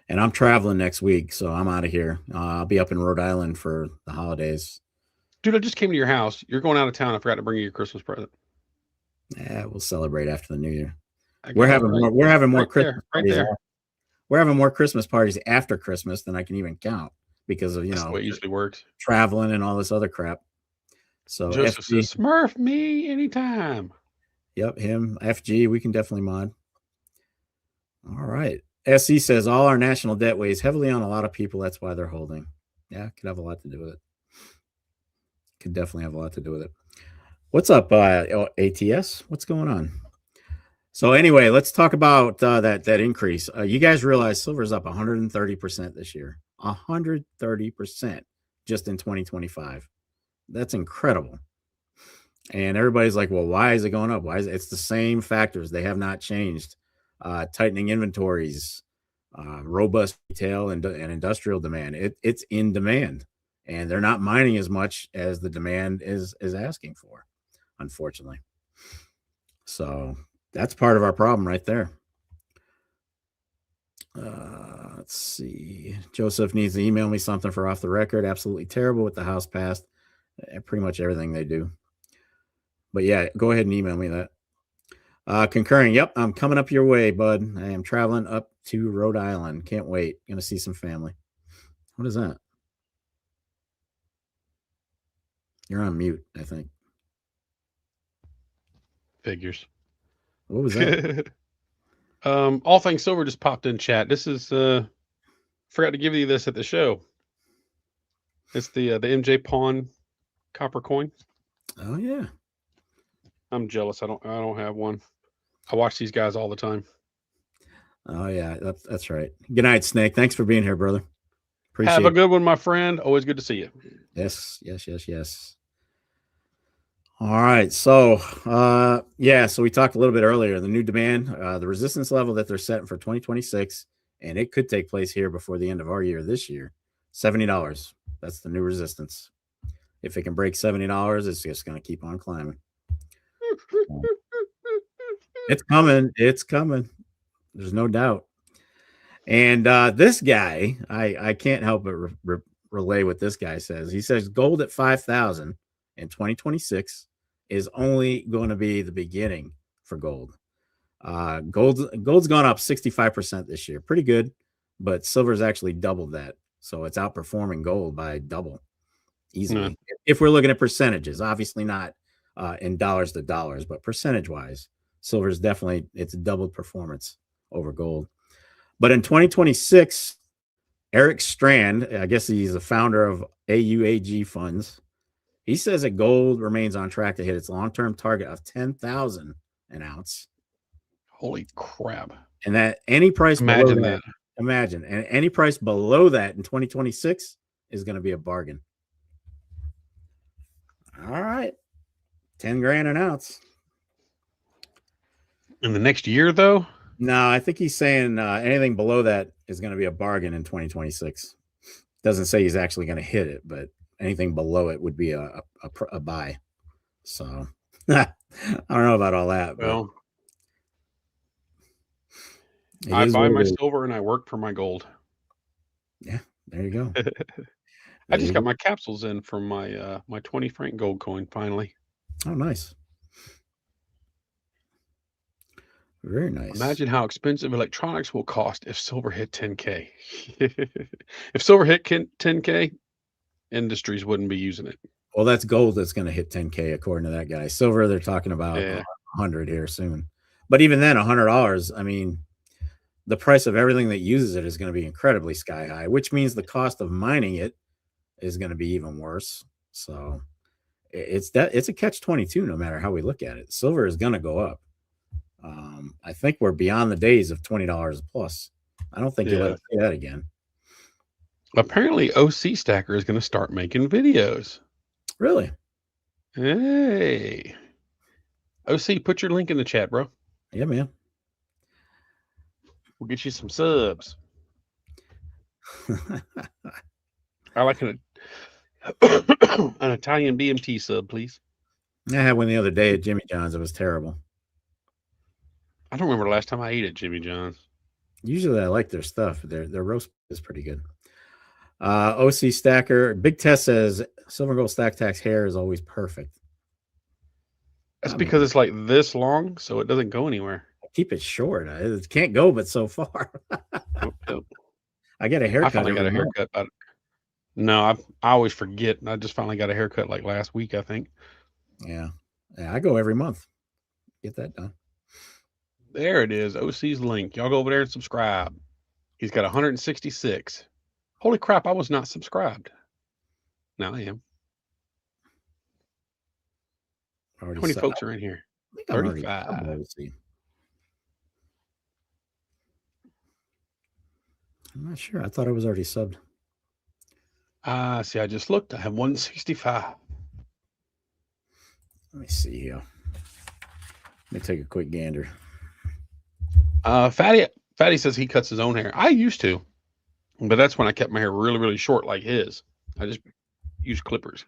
and I'm traveling next week, so I'm out of here. I'll be up in Rhode Island for the holidays. Dude, I just came to your house. You're going out of town. I forgot to bring you your Christmas present. Yeah, we'll celebrate after the New Year. We're having more Christmas parties. We're having more Christmas parties after Christmas than I can even count because of That's the way it usually works. Traveling and all this other crap. So Joseph says, Smurf me anytime. Yep, him, FG, we can definitely mod. All right. SC says all our national debt weighs heavily on a lot of people. That's why they're holding. Yeah, could have a lot to do with it. Could definitely have a lot to do with it. What's up, ATS? What's going on? So anyway, let's talk about that increase. You guys realize silver's up 130% this year. 130% just in 2025. That's incredible. And everybody's like, well, why is it going up? It's the same factors. They have not changed. Tightening inventories, robust retail and industrial demand. It's in demand. And they're not mining as much as the demand is asking for, unfortunately. So that's part of our problem right there. Let's see. Joseph needs to email me something for off the record. Absolutely terrible with the House passed. Pretty much everything they do. But yeah, go ahead and email me that. Concurring. Yep, I'm coming up your way, bud. I am traveling up to Rhode Island. Can't wait. Gonna see some family. What is that? You're on mute, I think. Figures. What was that? All Things Silver just popped in chat. This is forgot to give you this at the show. It's the MJ Pawn copper coin. Oh yeah. I'm jealous. I don't have one. I watch these guys all the time. Oh yeah, that's right. Good night, Snake. Thanks for being here, brother. Appreciate Have a good one, my friend. Always good to see you. Yes. All right. So so we talked a little bit earlier, the new demand, the resistance level that they're setting for 2026, and it could take place here before the end of our year this year. $70. That's the new resistance. If it can break $70, it's just going to keep on climbing. It's coming. It's coming. There's no doubt. And this guy, I can't help but relay what this guy says. He says gold at 5,000 in 2026 is only going to be the beginning for gold. Gold's gone up 65% this year. Pretty good, but silver's actually doubled that. So it's outperforming gold by double easily. If we're looking at percentages, obviously not in dollars to dollars, but percentage wise, silver's definitely, it's doubled performance over gold. But in 2026, Eric Strand, I guess he's the founder of AUAG Funds. He says that gold remains on track to hit its long-term target of 10,000 an ounce, Holy crap. and that any price Imagine below that. imagine, and any price below that in 2026 is going to be a bargain. All right, 10 grand an ounce. In the next year, though? No, I think he's saying anything below that is going to be a bargain in 2026. Doesn't say he's actually going to hit it, but anything below it would be a buy. So I don't know about all that. Well, but I buy my silver and I work for my gold. Yeah, there you go. I just got my capsules in from my my 20 franc gold coin finally. Oh, nice. Very nice. Imagine how expensive electronics will cost if silver hit 10K. If silver hit 10K, industries wouldn't be using it. Well, that's gold that's going to hit 10K according to that guy. Silver, they're talking about 100 here soon. But even then, $100, I mean, the price of everything that uses it is going to be incredibly sky high, which means the cost of mining it is going to be even worse. So it's a catch-22 no matter how we look at it. Silver is going to go up. I think we're beyond the days of $20 plus. I don't think you'll ever see that again. Apparently, OC Stacker is going to start making videos. Really? Hey. OC, put your link in the chat, bro. Yeah, man. We'll get you some subs. I like an Italian BMT sub, please. I had one the other day at Jimmy John's. It was terrible. I don't remember the last time I ate at Jimmy John's. Usually I like their stuff. Their roast is pretty good. OC Stacker. Big Tess says silver and gold stack tax hair is always perfect. That's because it's like this long, so it doesn't go anywhere. Keep it short. It can't go but so far. I get a haircut. I finally got a haircut. No, I always forget. I just finally got a haircut like last week, I think. Yeah, I go every month. Get that done. There it is. OC's link. Y'all go over there and subscribe. He's got 166. Holy crap, I was not subscribed. Now I am. 20 folks are in here. 35. I'm not sure. I thought I was already subbed. See, I just looked. I have 165. Let me see here. Let me take a quick gander. Fatty says he cuts his own hair. I used to, but that's when I kept my hair really, really short like his. I just use clippers.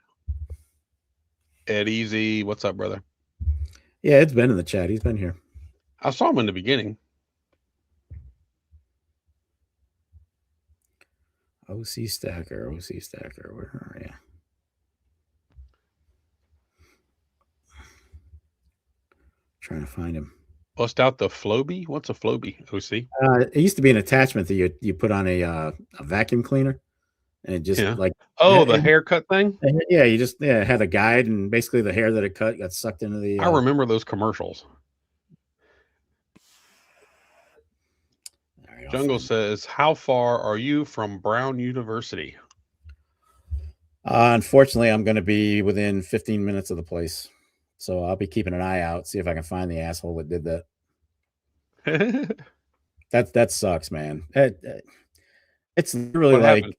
Ed Easy, what's up, brother? Yeah, Ed's been in the chat. He's been here. I saw him in the beginning. OC Stacker, where are you? Trying to find him. Bust out the Floby. What's a Floby, OC? It used to be an attachment that you put on a vacuum cleaner, and it just the haircut thing. Yeah, you just had a guide, and basically the hair that it cut got sucked into the. I remember those commercials. Jungle says, "How far are you from Brown University?" Unfortunately, I'm going to be within 15 minutes of the place, so I'll be keeping an eye out, see if I can find the asshole that did that. That sucks, man. It's literally what like, happened?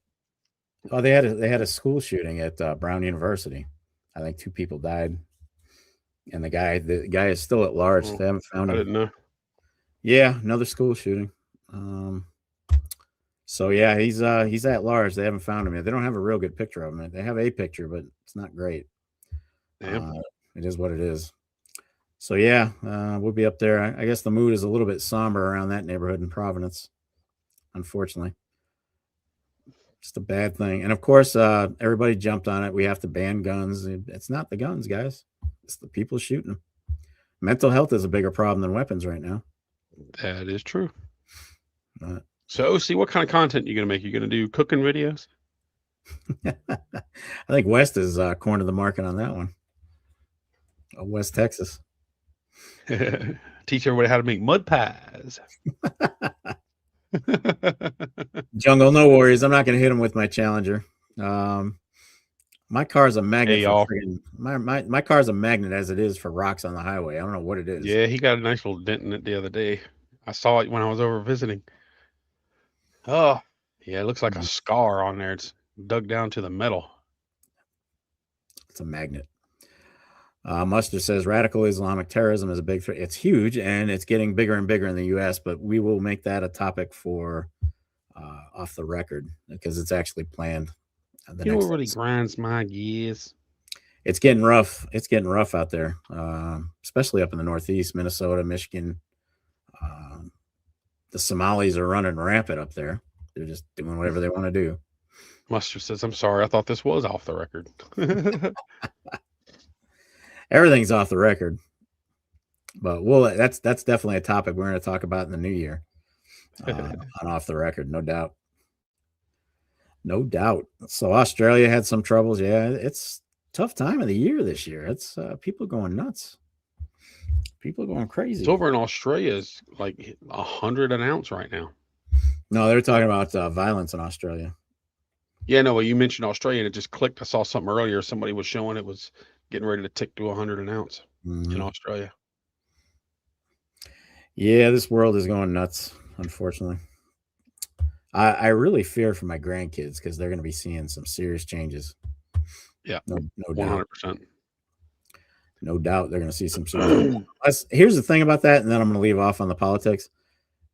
oh, they had a school shooting at Brown University. I think 2 people died, and the guy is still at large. They haven't found him. I didn't know. Yeah, another school shooting. So yeah, he's at large. They haven't found him yet. They don't have a real good picture of him. They have a picture, but it's not great. It is what it is. So yeah, we'll be up there. I guess the mood is a little bit somber around that neighborhood in Providence, unfortunately. Just a bad thing. And of course, everybody jumped on it. We have to ban guns. It's not the guns, guys. It's the people shooting them. Mental health is a bigger problem than weapons right now. That is true. So, OC, what kind of content are you going to make? You going to do cooking videos? I think West is cornered the market on that one. West Texas. Teach everybody how to make mud pies. Jungle, no worries. I'm not going to hit him with my Challenger. My car's a magnet Hey, for y'all. friggin' my car's a magnet as it is for rocks on the highway. I don't know what it is. Yeah, he got a nice little dent in it the other day. I saw it when I was over visiting. Oh, yeah, it looks like a scar on there. It's dug down to the metal. It's a magnet. Mustard says radical Islamic terrorism is a big threat. It's huge and it's getting bigger and bigger in the U.S., but we will make that a topic for off the record because it's actually planned. You know what really grinds my gears? It's getting rough. It's getting rough out there, especially up in the Northeast, Minnesota, Michigan. The Somalis are running rampant up there. They're just doing whatever they want to do. Mustard says, I'm sorry. I thought this was off the record. Everything's off the record. But that's definitely a topic we're going to talk about in the new year. On off the record, no doubt. No doubt. So Australia had some troubles. Yeah, it's tough time of the year this year. It's people going nuts. People are going crazy. It's over in Australia. It's like 100 an ounce right now. No, they're talking about violence in Australia. Yeah, no, well, you mentioned Australia and it just clicked. I saw something earlier. Somebody was showing it was getting ready to tick to 100 an ounce in Australia. Yeah, this world is going nuts, unfortunately. I really fear for my grandkids because they're going to be seeing some serious changes. Yeah, no doubt. 100%. No doubt they're going to see some serious. Here's the thing about that, and then I'm going to leave off on the politics.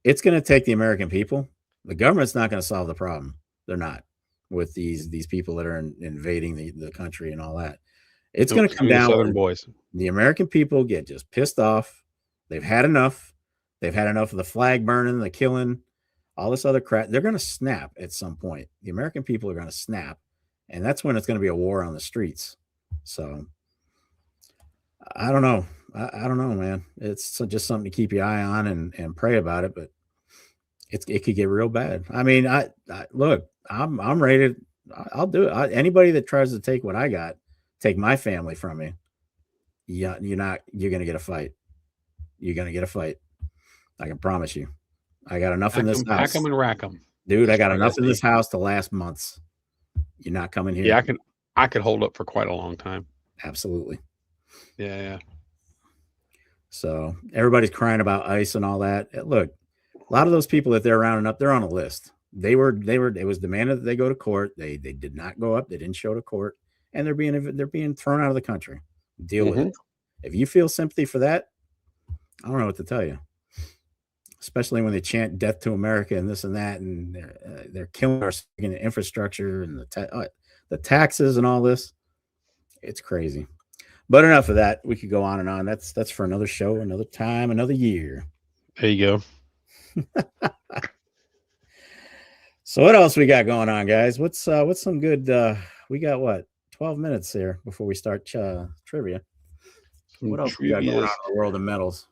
It's going to take the American people. The government's not going to solve the problem. They're not with these people that are invading the country and all that. It's going to come down. Southern boys. The American people get just pissed off. They've had enough. They've had enough of the flag burning, the killing, all this other crap. They're going to snap at some point. The American people are going to snap, and that's when it's going to be a war on the streets. So I don't know. I don't know, man. It's just something to keep your eye on and pray about it, but it could get real bad. I mean, I look, I'm ready to, I'll do it. Anybody that tries to take what I got, take my family from me, you're going to get a fight. You're going to get a fight. I can promise you. I got enough in this house. Pack them and rack them. Dude, I got enough in this house to last months. You're not coming here. Yeah, I could hold up for quite a long time. Absolutely. Yeah. So everybody's crying about ICE and all that. Look, a lot of those people that they're rounding up, they're on a list. It was demanded that they go to court. They did not go up. They didn't show to court, and they're being thrown out of the country. Deal with it. If you feel sympathy for that, I don't know what to tell you. Especially when they chant "Death to America" and this and that, and they're killing our infrastructure and the taxes and all this. It's crazy. But enough of that. We could go on and on. That's for another show, another time, another year. There you go. So what else we got going on, guys? What's some good? We got 12 minutes here before we start trivia. What else we got going on in the world of metals?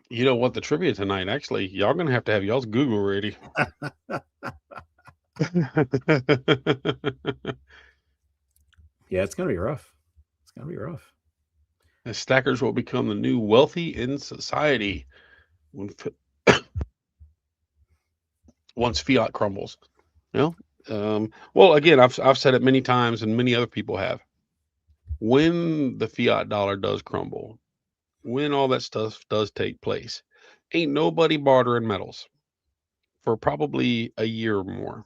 You know what? The trivia tonight, actually, y'all gonna have to have y'all's Google ready. Yeah, it's gonna be rough. It's gonna be rough. And stackers will become the new wealthy in society once fiat crumbles. Well, again, I've said it many times, and many other people have. When the fiat dollar does crumble, when all that stuff does take place, ain't nobody bartering metals for probably a year or more.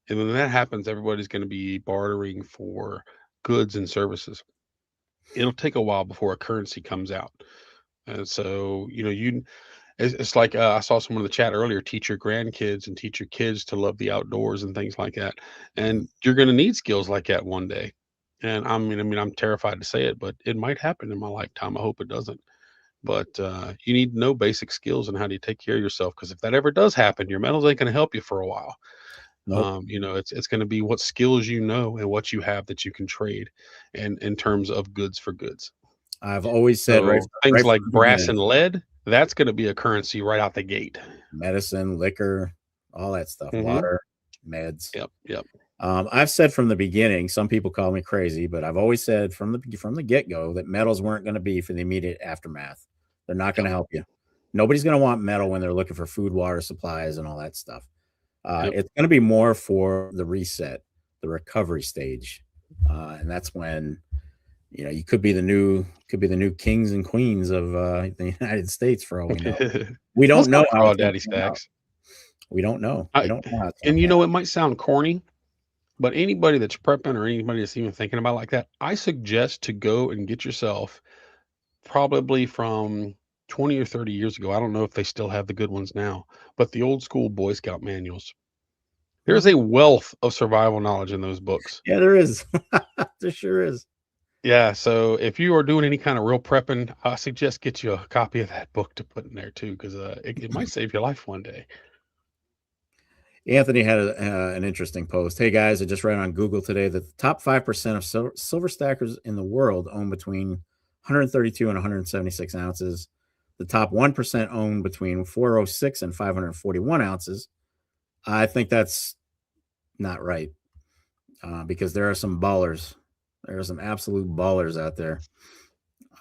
And when that happens, everybody's going to be bartering for goods and services. It'll take a while before a currency comes out. And so, it's like I saw someone in the chat earlier, teach your grandkids and teach your kids to love the outdoors and things like that. And you're going to need skills like that one day. And I'm terrified to say it, but it might happen in my lifetime. I hope it doesn't. But you need to know basic skills and how do you take care of yourself. Because if that ever does happen, your metals ain't going to help you for a while. Nope. It's going to be what skills you know and what you have that you can trade, and in terms of goods for goods. I've always said things like brass and lead, that's going to be a currency right out the gate. Medicine, liquor, all that stuff, water, meds. Yep. I've said from the beginning, some people call me crazy, but I've always said from the get-go that metals weren't going to be for the immediate aftermath. They're not going to help you. Nobody's going to want metal when they're looking for food, water supplies, and all that stuff. It's going to be more for the reset, the recovery stage. And that's when, you could be the new kings and queens of the United States for all we know. We don't Let's know not how Crawdaddy it's gonna turn out. Stacks. We don't know. I- We don't know how it's And gonna you pan know, out. it might sound corny, but anybody that's prepping or anybody that's even thinking about like that, I suggest to go and get yourself probably from 20 or 30 years ago. I don't know if they still have the good ones now, but the old school Boy Scout manuals. There's a wealth of survival knowledge in those books. Yeah, there is. There sure is. Yeah, so if you are doing any kind of real prepping, I suggest get you a copy of that book to put in there too, because it might save your life one day. Anthony had an interesting post. Hey guys, I just read on Google today that the top 5% of silver stackers in the world own between 132 and 176 ounces. The top 1% own between 406 and 541 ounces. I think that's not right, because there are some ballers. There are some absolute ballers out there.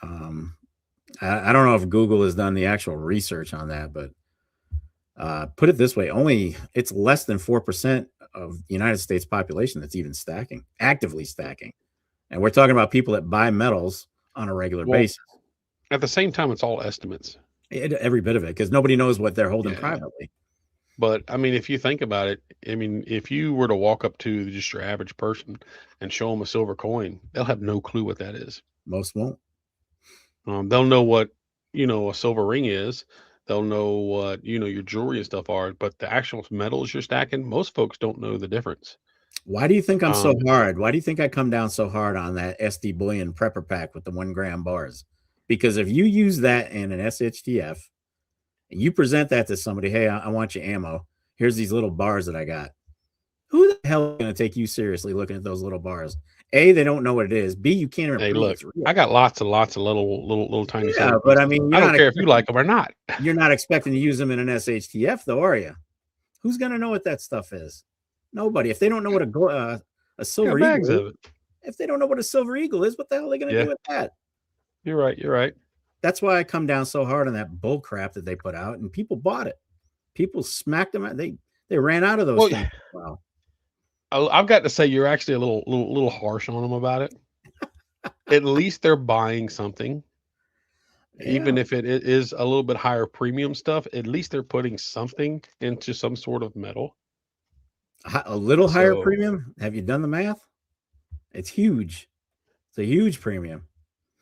I don't know if Google has done the actual research on that, but put it this way, it's less than 4% of the United States population that's even actively stacking. And we're talking about people that buy metals on a regular basis. At the same time, it's all estimates. Every bit of it, because nobody knows what they're holding Yeah. privately. But I mean, if you think about it, I mean, if you were to walk up to just your average person and show them a silver coin, they'll have no clue what that is. Most won't. They'll know what, a silver ring is. They'll know what, your jewelry and stuff are, but the actual metals you're stacking, most folks don't know the difference. Why do you think I'm so hard? Why do you think I come down so hard on that SD Bullion prepper pack with the 1 gram bars? Because if you use that in an SHTF and you present that to somebody, hey, I want your ammo. Here's these little bars that I got. Who the hell is going to take you seriously looking at those little bars? A, they don't know what it is. B, you can't even prove it's real. I got lots of little tiny. Yeah, but I mean, I don't care if you like them or not. You're not expecting to use them in an SHTF, though, are you? Who's going to know what that stuff is? Nobody. If they don't know what a silver eagle is, if they don't know what a silver eagle is, what the hell are they going to do with that? You're right. That's why I come down so hard on that bull crap that they put out, and people bought it. People smacked them out. They ran out of those things. Wow. I've got to say, you're actually a little harsh on them about it. At least they're buying something, even if it is a little bit higher premium stuff. At least they're putting something into some sort of metal. A little higher premium. Have you done the math? It's huge. It's a huge premium.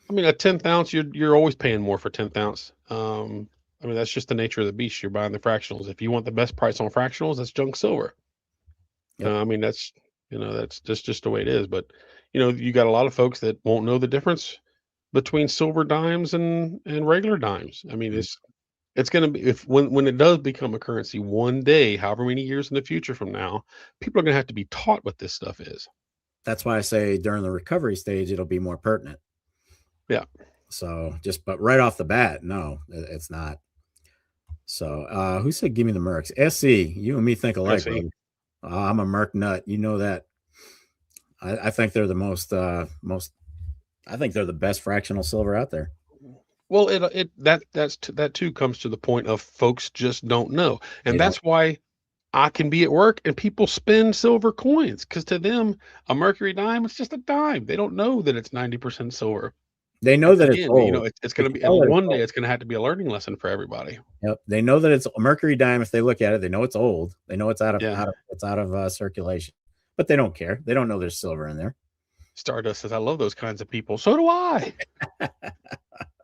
I mean, a 10th ounce, you're always paying more for 10th ounce. I mean, that's just the nature of the beast. You're buying the fractionals. If you want the best price on fractionals, that's junk silver. Yep. I mean, that's just the way it is. But you got a lot of folks that won't know the difference between silver dimes and regular dimes. I mean, it's going to be, when it does become a currency one day, however many years in the future from now, people are going to have to be taught what this stuff is. That's why I say during the recovery stage, it'll be more pertinent. Yeah. So but right off the bat, no, it's not. So who said give me the Mercs? SC, you and me think alike. I'm a Merc nut. You know that. I think they're the most I think they're the best fractional silver out there. Well, that too comes to the point of folks just don't know. And that's why I can be at work and people spend silver coins, because to them, a mercury dime, it's just a dime. They don't know that it's 90% silver. They know that it's old. It's going to be one day. It's going to have to be a learning lesson for everybody. Yep, they know that it's a mercury dime. If they look at it, they know it's old. They know it's out of circulation, but they don't care. They don't know there's silver in there. Stardust says, "I love those kinds of people." So do I.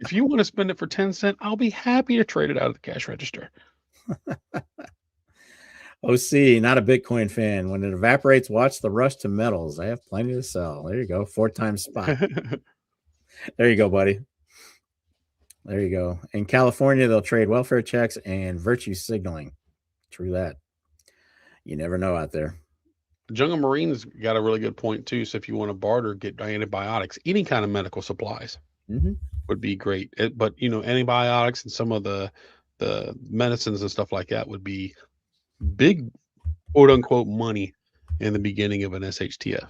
If you want to spend it for 10 cents, I'll be happy to trade it out of the cash register. OC, not a Bitcoin fan. When it evaporates, watch the rush to metals. I have plenty to sell. There you go. 4x spot. There you go, buddy. There you go. In California, they'll trade welfare checks and virtue signaling. True that. You never know out there. Jungle Marine's got a really good point too. So if you want to barter, get antibiotics, any kind of medical supplies would be great. But antibiotics and some of the medicines and stuff like that would be big, quote unquote, money in the beginning of an SHTF.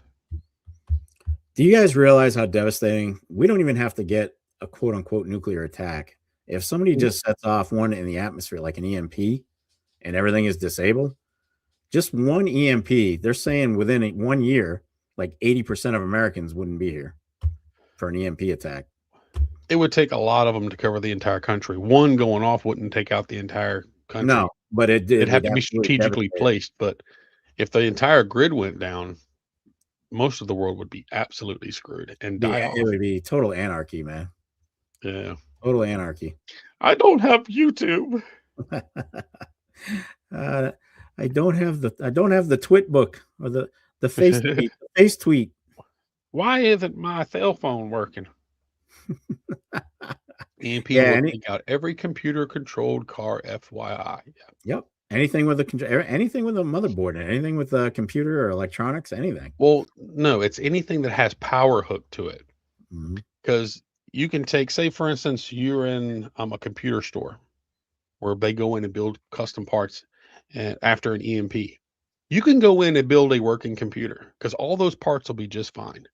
Do you guys realize how devastating? We don't even have to get a quote unquote nuclear attack. If somebody just sets off one in the atmosphere, like an EMP, and everything is disabled, just one EMP, they're saying within 1 year, like 80% of Americans wouldn't be here for an EMP attack. It would take a lot of them to cover the entire country. One going off wouldn't take out the entire country. No, but it did. It'd have to be strategically placed. But if the entire grid went down, most of the world would be absolutely screwed and die off. It would be total anarchy, man. Yeah. Total anarchy. I don't have YouTube. I don't have the twit book or the face tweet, the face tweet. Why isn't my cell phone working? EMP will take out every computer controlled car, FYI. Yep. Anything with a motherboard, anything with a computer or electronics, anything. Well, no, it's anything that has power hooked to it. Mm-hmm. Because you can take, say, for instance, you're in a computer store where they go in and build custom parts after an EMP. You can go in and build a working computer because all those parts will be just fine.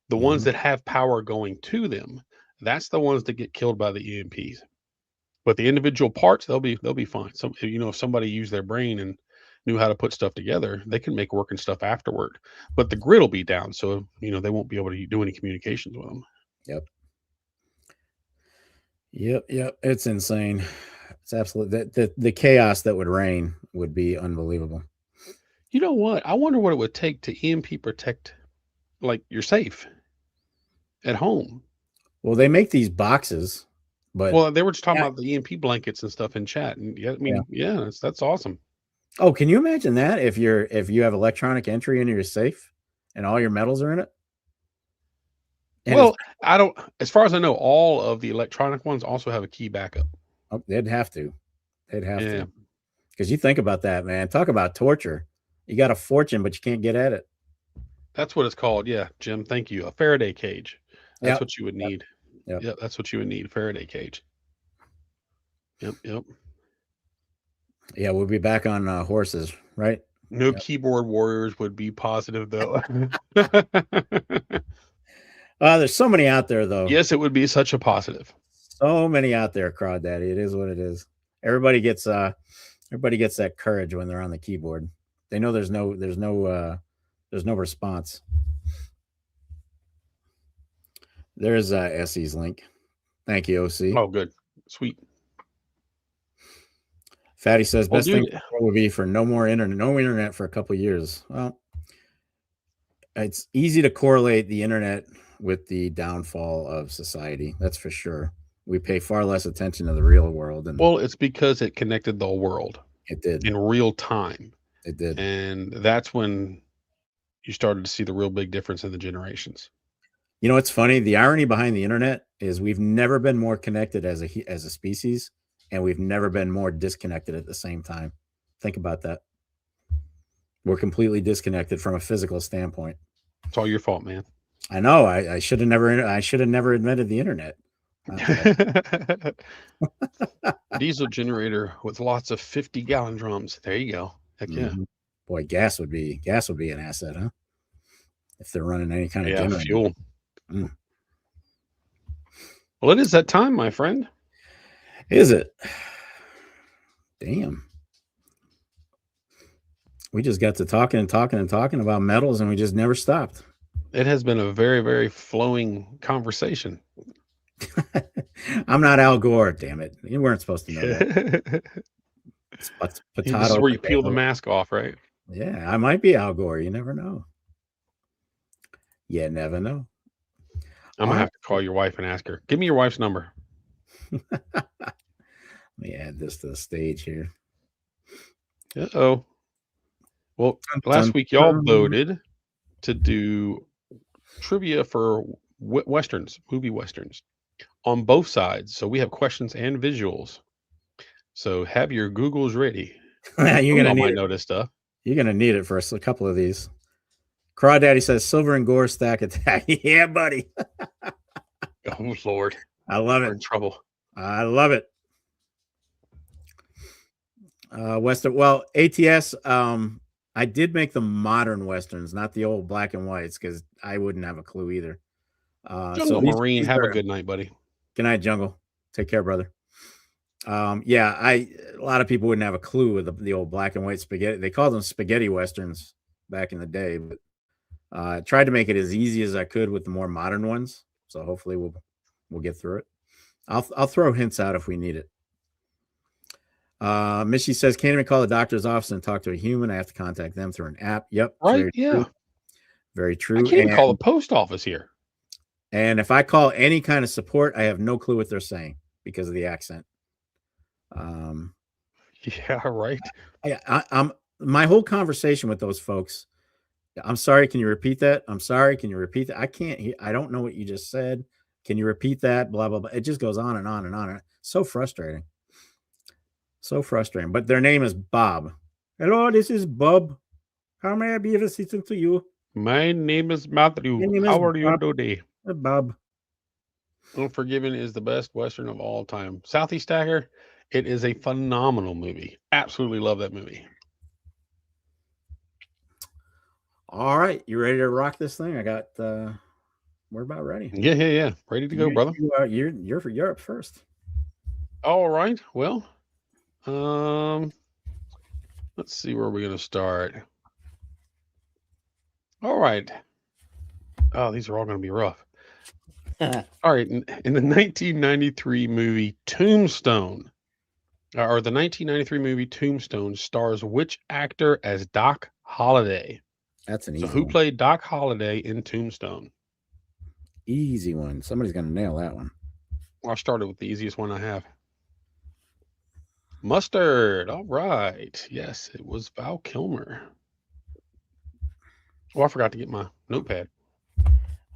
The ones that have power going to them, that's the ones that get killed by the EMPs. But the individual parts, they'll be fine. So, if somebody used their brain and knew how to put stuff together, they can make working stuff afterward. But the grid will be down, so they won't be able to do any communications with them. Yep. It's insane. It's absolutely the chaos that would reign would be unbelievable. You know what? I wonder what it would take to EMP protect, like, your safe at home. Well, they make these boxes, but they were just talking about the EMP blankets and stuff in chat, and that's awesome. Oh, can you imagine that if you have electronic entry into your safe and all your metals are in it? And I don't. As far as I know, all of the electronic ones also have a key backup. Oh, they'd have to. Because you think about that, man. Talk about torture. You got a fortune, but you can't get at it. That's what it's called. Yeah, Jim. Thank you. A Faraday cage. That's what you would need. Yep. That's what you would need. A Faraday cage. Yep. Yeah, we'll be back on horses, right? No keyboard warriors would be positive, though. There's so many out there, though. Yes, it would be such a positive. So many out there, Crawdaddy. It is what it is. Everybody gets that courage when they're on the keyboard. They know there's no response. There's SE's link. Thank you, OC. Oh, good. Sweet. Fatty says best thing would be for no internet for a couple of years. Well, it's easy to correlate the internet with the downfall of society. That's for sure. We pay far less attention to the real world. It's because it connected the world. It did. In real time. It did. And that's when you started to see the real big difference in the generations. You know, it's funny. The irony behind the internet is we've never been more connected as a species, and we've never been more disconnected at the same time. Think about that. We're completely disconnected from a physical standpoint. It's all your fault, man. I know. I should have never invented the internet. Diesel generator with lots of 50-gallon drums. There you go. Heck yeah. Boy, gas would be an asset, huh? If they're running any kind of generator. Fuel. Well, it is that time, my friend. Is it? Damn. We just got to talking about metals, and we just never stopped. It has been a very, very flowing conversation. I'm not Al Gore, damn it. You weren't supposed to know that. This is where you peel the mask off, right? Yeah, I might be Al Gore. You never know. You never know. I'm going to have to call your wife and ask her. Give me your wife's number. Let me add this to the stage here. Uh-oh. Well, last week y'all voted to do trivia for westerns, movie westerns, on both sides. So we have questions and visuals. So have your Googles ready. You're gonna might notice stuff. You're gonna need it for a couple of these. Crawdaddy says Silver and Gore stack attack. Yeah, buddy. Oh Lord, I love it. We're in trouble. I love it. Western. Well, ATS. I did make the modern westerns, not the old black and whites, because I wouldn't have a clue either. Jungle Marine, have a good night, buddy. Good night, Jungle. Take care, brother. A lot of people wouldn't have a clue with the old black and white spaghetti. They called them spaghetti westerns back in the day, but Tried to make it as easy as I could with the more modern ones. So hopefully we'll get through it. I'll throw hints out if we need it. Missy says, can't even call the doctor's office and talk to a human. I have to contact them through an app. Yep. Right? Very Yeah. true. Very true. I can't even call the post office here. And if I call any kind of support, I have no clue what they're saying because of the accent. Yeah, right. I'm my whole conversation with those folks. I'm sorry. Can you repeat that? I'm sorry. Can you repeat that? I can't hear. I don't know what you just said. Can you repeat that? Blah, blah, blah. It just goes on and on and on. So frustrating. So frustrating. But their name is Bob. Hello, this is Bob. How may I be of assistance to you? My name is Matthew. My name is How are you Bob. today? Bob. Unforgiven is the best Western of all time. Southeast Stagger, it is a phenomenal movie. Absolutely love that movie. All right. You ready to rock this thing? I got we're about ready. Yeah. Ready to go, brother. You're up first. All right. Well, let's see where we're gonna start. All right. Oh, these are all gonna be rough. All right. In the 1993 movie Tombstone, or the 1993 movie Tombstone, stars which actor as Doc Holliday? That's an So easy who one. played Doc Holliday in Tombstone? Easy one. Somebody's gonna nail that one. Well, I started with the easiest one I have. Mustard. All right. Yes, it was Val Kilmer. Oh, I forgot to get my notepad.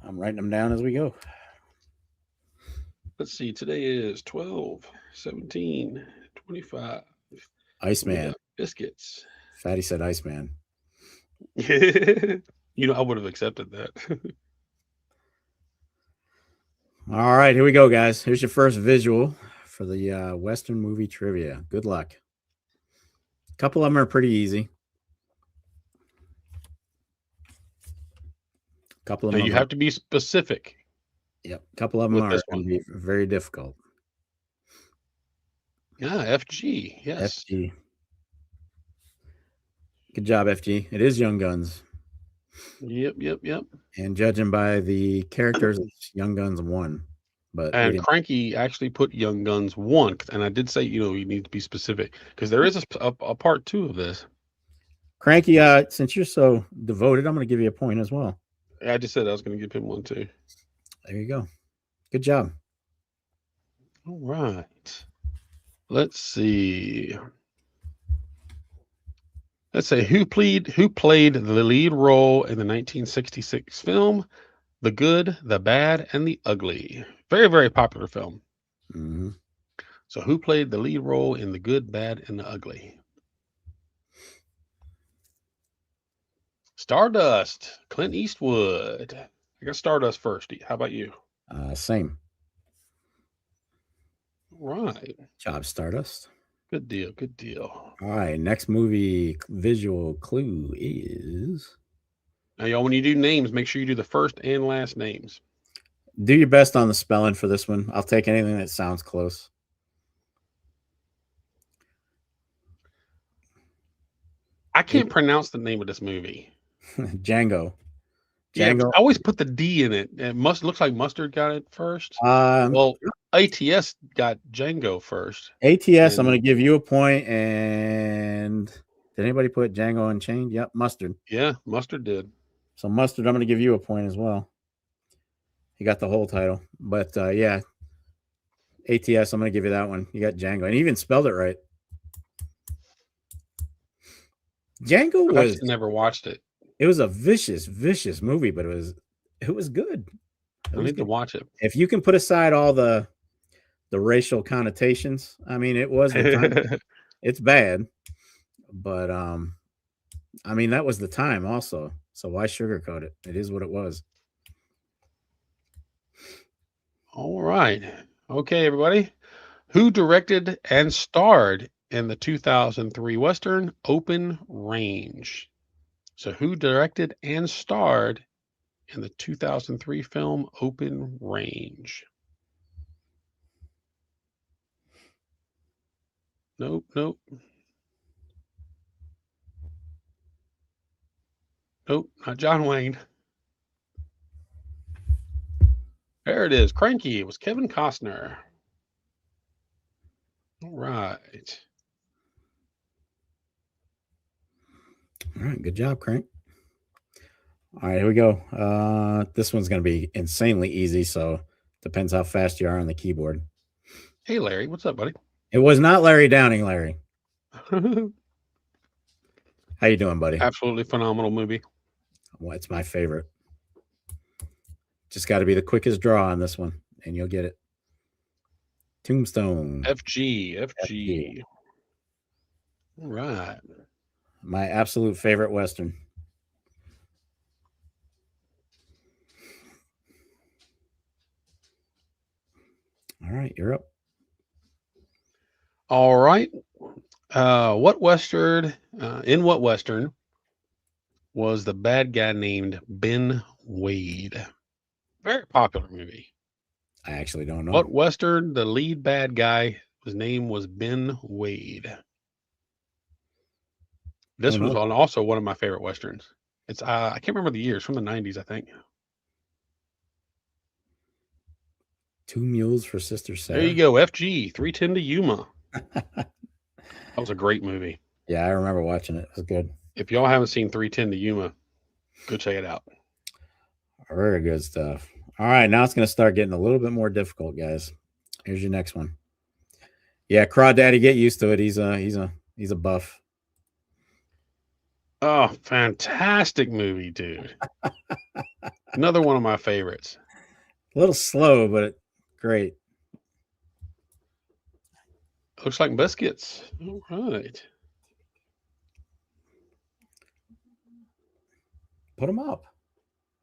I'm writing them down as we go. Let's see. Today is 12, 17, 25. Iceman. Biscuits. Fatty said Iceman. You know, I would have accepted that. All right, here we go, guys. Here's your first visual for the Western movie trivia. Good luck. A couple of them are pretty easy. A couple of Now them you have to be specific. Yep. A couple of them with are this going to be very difficult. Yeah, FG. Yes. FG. Good job, FG. It is Young Guns. Yep. And judging by the characters, it's Young Guns 1. But And Cranky actually put Young Guns 1, and I did say, you need to be specific because there is a part 2 of this. Cranky, since you're so devoted, I'm going to give you a point as well. I just said I was going to give him one too. There you go. Good job. All right. Let's see. Let's say who played the lead role in the 1966 film The Good, the Bad, and the Ugly. Very, very popular film. Mm-hmm. So who played the lead role in The Good, Bad, and the Ugly? Stardust, Clint Eastwood. I got Stardust first. How about you? Same. Right. Job, Stardust. Good deal. All right. Next movie visual clue is. Now, y'all, when you do names, make sure you do the first and last names. Do your best on the spelling for this one. I'll take anything that sounds close. I can't pronounce the name of this movie. Django. Yeah, I always put the D in it. It looks like Mustard got it first. Well, ATS got Django first. ATS, I'm going to give you a point. And did anybody put Django Unchained? Yep, Mustard. Yeah, Mustard did. So Mustard, I'm going to give you a point as well. He got the whole title. But yeah, ATS, I'm going to give you that one. You got Django. And he even spelled it right. Django was... I never watched it. It was a vicious movie, but it was good. I need to watch it. If you can put aside all the racial connotations, I mean, it was the time. It's bad, but I mean, that was the time also. So why sugarcoat it? It is what it was. All right. Okay, everybody. Who directed and starred in the 2003 Western Open Range? So who directed and starred in the 2003 film Open Range? Nope. Nope, not John Wayne. There it is. Cranky. It was Kevin Costner. All right. All right, good job, Crank. All right, here we go. This one's going to be insanely easy, so depends how fast you are on the keyboard. Hey, Larry. What's up, buddy? It was not Larry Downing, Larry. How you doing, buddy? Absolutely phenomenal movie. Well, it's my favorite. Just got to be the quickest draw on this one, and you'll get it. Tombstone. FG. All right. My absolute favorite Western. All right, you're up. All right. In what Western was the bad guy named Ben Wade? Very popular movie. I actually don't know. What Western, the lead bad guy, his name was Ben Wade. This was also one of my favorite Westerns. It's I can't remember the years, from the 90s, I think. Two Mules for Sister Sarah. There you go. FG, 310 to Yuma. That was a great movie. Yeah, I remember watching it. It was good. If y'all haven't seen 310 to Yuma, go check it out. Very good stuff. All right, now it's going to start getting a little bit more difficult, guys. Here's your next one. Yeah, Crawdaddy, get used to it. He's a buff. Oh, fantastic movie, dude. Another one of my favorites. A little slow, but great. Looks like biscuits. All right. Put them up.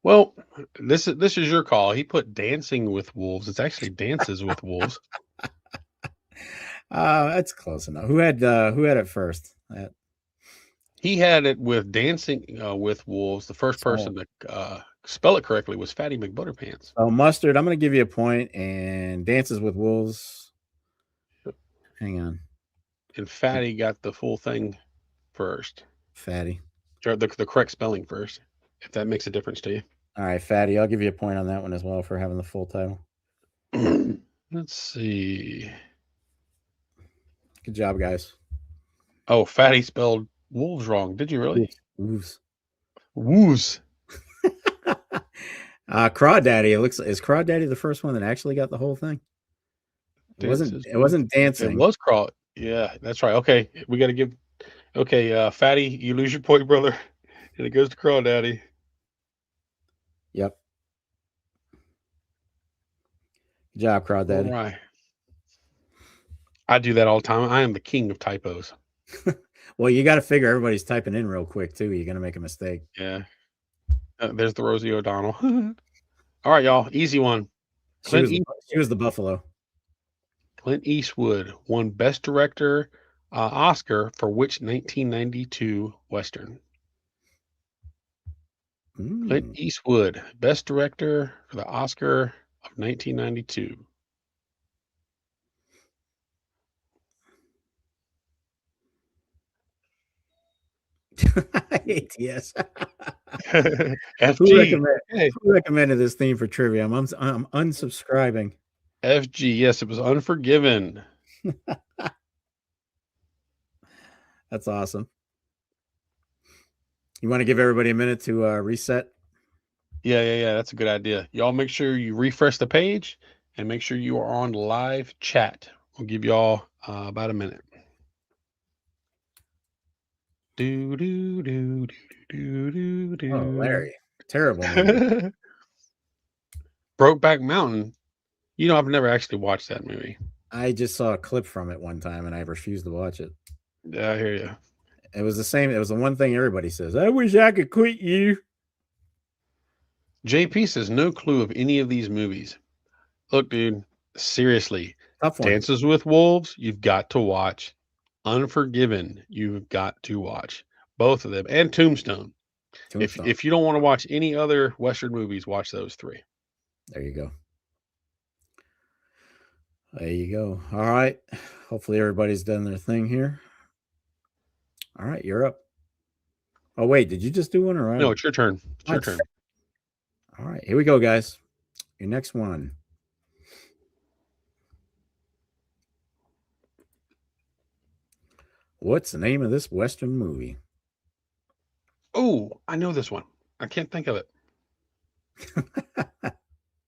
Well, this is your call. He put Dancing with Wolves. It's actually Dances with Wolves. That's close enough. Who had it first? He had it with Dancing with Wolves. The first person to spell it correctly was Fatty McButterpants. Oh, Mustard, I'm going to give you a point, and Dances with Wolves. Hang on. And Fatty got the full thing first. Fatty. The correct spelling first, if that makes a difference to you. All right, Fatty, I'll give you a point on that one as well for having the full title. Let's see. Good job, guys. Oh, Fatty spelled wolves wrong. Did you really? Wolves. Woos. Crawdaddy. Is Crawdaddy the first one that actually got the whole thing? It wasn't dancing. It was Craw. Yeah, that's right. Okay, we got to give. Okay, Fatty, you lose your point, brother, and it goes to Crawdaddy. Yep. Good job, Crawdaddy. All right. I do that all the time. I am the king of typos. Well, you got to figure everybody's typing in real quick too. You're gonna make a mistake. Yeah. There's the Rosie O'Donnell. All right, y'all. Easy one. She was the Buffalo. Clint Eastwood won Best Director Oscar for which 1992 Western? Clint Eastwood, Best Director for the Oscar of 1992. Yes. FG. Who recommended this theme for trivia? I'm unsubscribing. FG. Yes, it was Unforgiven. That's awesome. You want to give everybody a minute to reset? Yeah. That's a good idea. Y'all make sure you refresh the page and make sure you are on live chat. We'll give y'all about a minute. Oh, Larry. Terrible movie. Brokeback Mountain. You know, I've never actually watched that movie. I just saw a clip from it one time and I refused to watch it. Yeah, I hear you. It was the same. It was the one thing everybody says. I wish I could quit you. JP says no clue of any of these movies. Look, dude, seriously. Tough one. Dances with Wolves, you've got to watch. Unforgiven, you've got to watch. Both of them. And Tombstone. If you don't want to watch any other Western movies, watch those three. There you go. There you go. All right. Hopefully everybody's done their thing here. All right, you're up. Oh, wait, did you just do one or No, it's your turn. It's your turn. All right, here we go, guys. Your next one. What's the name of this Western movie? Oh, I know this one. I can't think of it.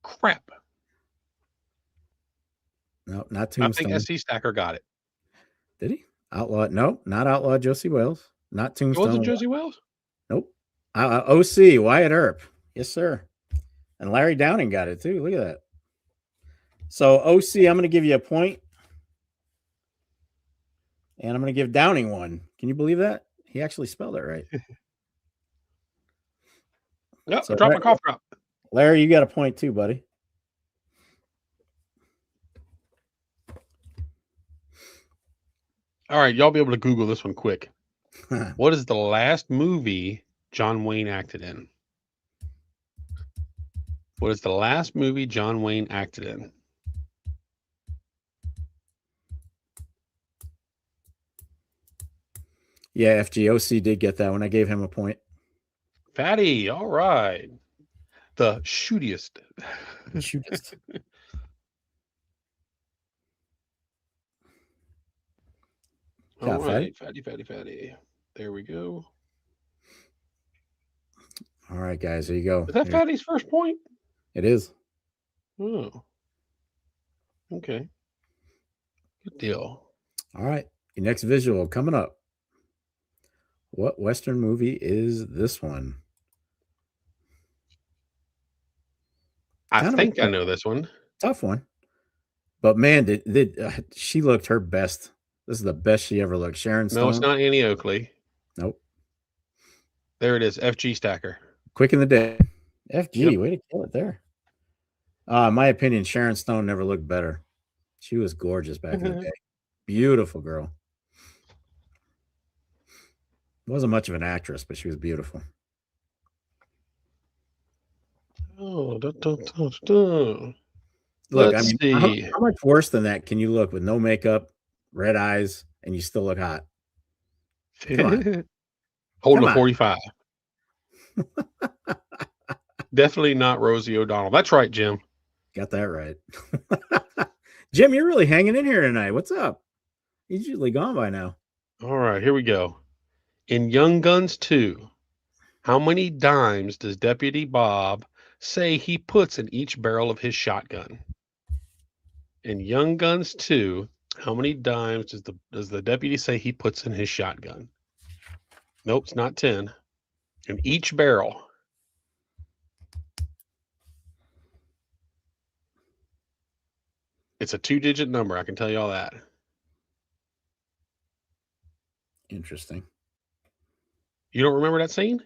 Crap. No, not I Tombstone. think SC Stacker got it. Did he? Outlaw? No, not Outlaw Josie Wells. Not Was Tombstone. it Josie Wells? Nope. OC, Wyatt Earp. Yes, sir. And Larry Downing got it too. Look at that. So OC, I'm going to give you a point. And I'm going to give Downing one. Can you believe that? He actually spelled it right. Yep, So drop my cough drop. Larry, you got a point too, buddy. All right, y'all be able to Google this one quick. What is the last movie John Wayne acted in? What is the last movie John Wayne acted in? Yeah, FGOC did get that one. I gave him a point. Fatty, all right. The shootiest. Shootist. All Yeah, right, fatty. There we go. All right, guys, there you go. Is that Fatty's first point? It is. Oh. Okay. Good deal. All right, your next visual coming up. What Western movie is this one? I think I know this one. Tough one. But man, did she looked her best. This is the best she ever looked. Sharon Stone. No, it's not Annie Oakley. Nope. There it is. FG Stacker. Quick in the Day. FG, Yep. way to kill it there. My opinion, Sharon Stone never looked better. She was gorgeous back in the day. Beautiful girl. Wasn't much of an actress, but she was beautiful. Oh, Look, Let's I mean, see. how much worse than that can you look with no makeup, red eyes, and you still look hot? Come on. Holding Come a on. 45. Definitely not Rosie O'Donnell. That's right, Jim. Got that right. Jim, you're really hanging in here tonight. What's up? He's usually gone by now. All right, here we go. In Young Guns 2, how many dimes does Deputy Bob say he puts in each barrel of his shotgun? In Young Guns 2, how many dimes does the deputy say he puts in his shotgun? Nope, it's not 10. In each barrel. It's a 2-digit number, I can tell you all that. Interesting. You don't remember that scene?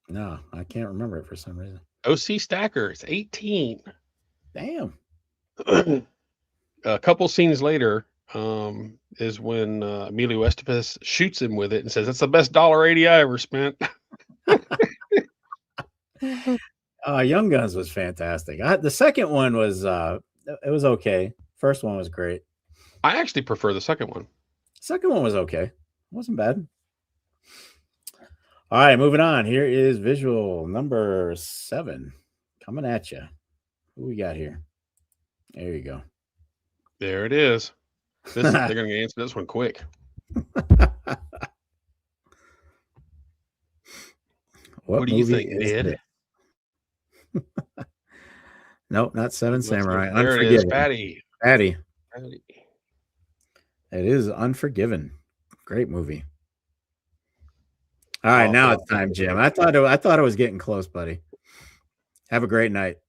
No, I can't remember it for some reason. OC Stacker, it's 18. Damn. A couple scenes later is when Emilio Estevez shoots him with it and says, "That's the best $1.80 I ever spent." Young Guns was fantastic. The second one was it was okay. First one was great. I actually prefer the second one. Second one was okay. It wasn't bad. All right, moving on. Here is visual number 7 coming at you. Who we got here? There you go. There it is. They're going to answer this one quick. What do you think, Ned? Nope, not Seven Samurai. There it is, Patty. Patty. It is Unforgiven. Great movie. All right, now it's time, Jim. I thought it was getting close, buddy. Have a great night.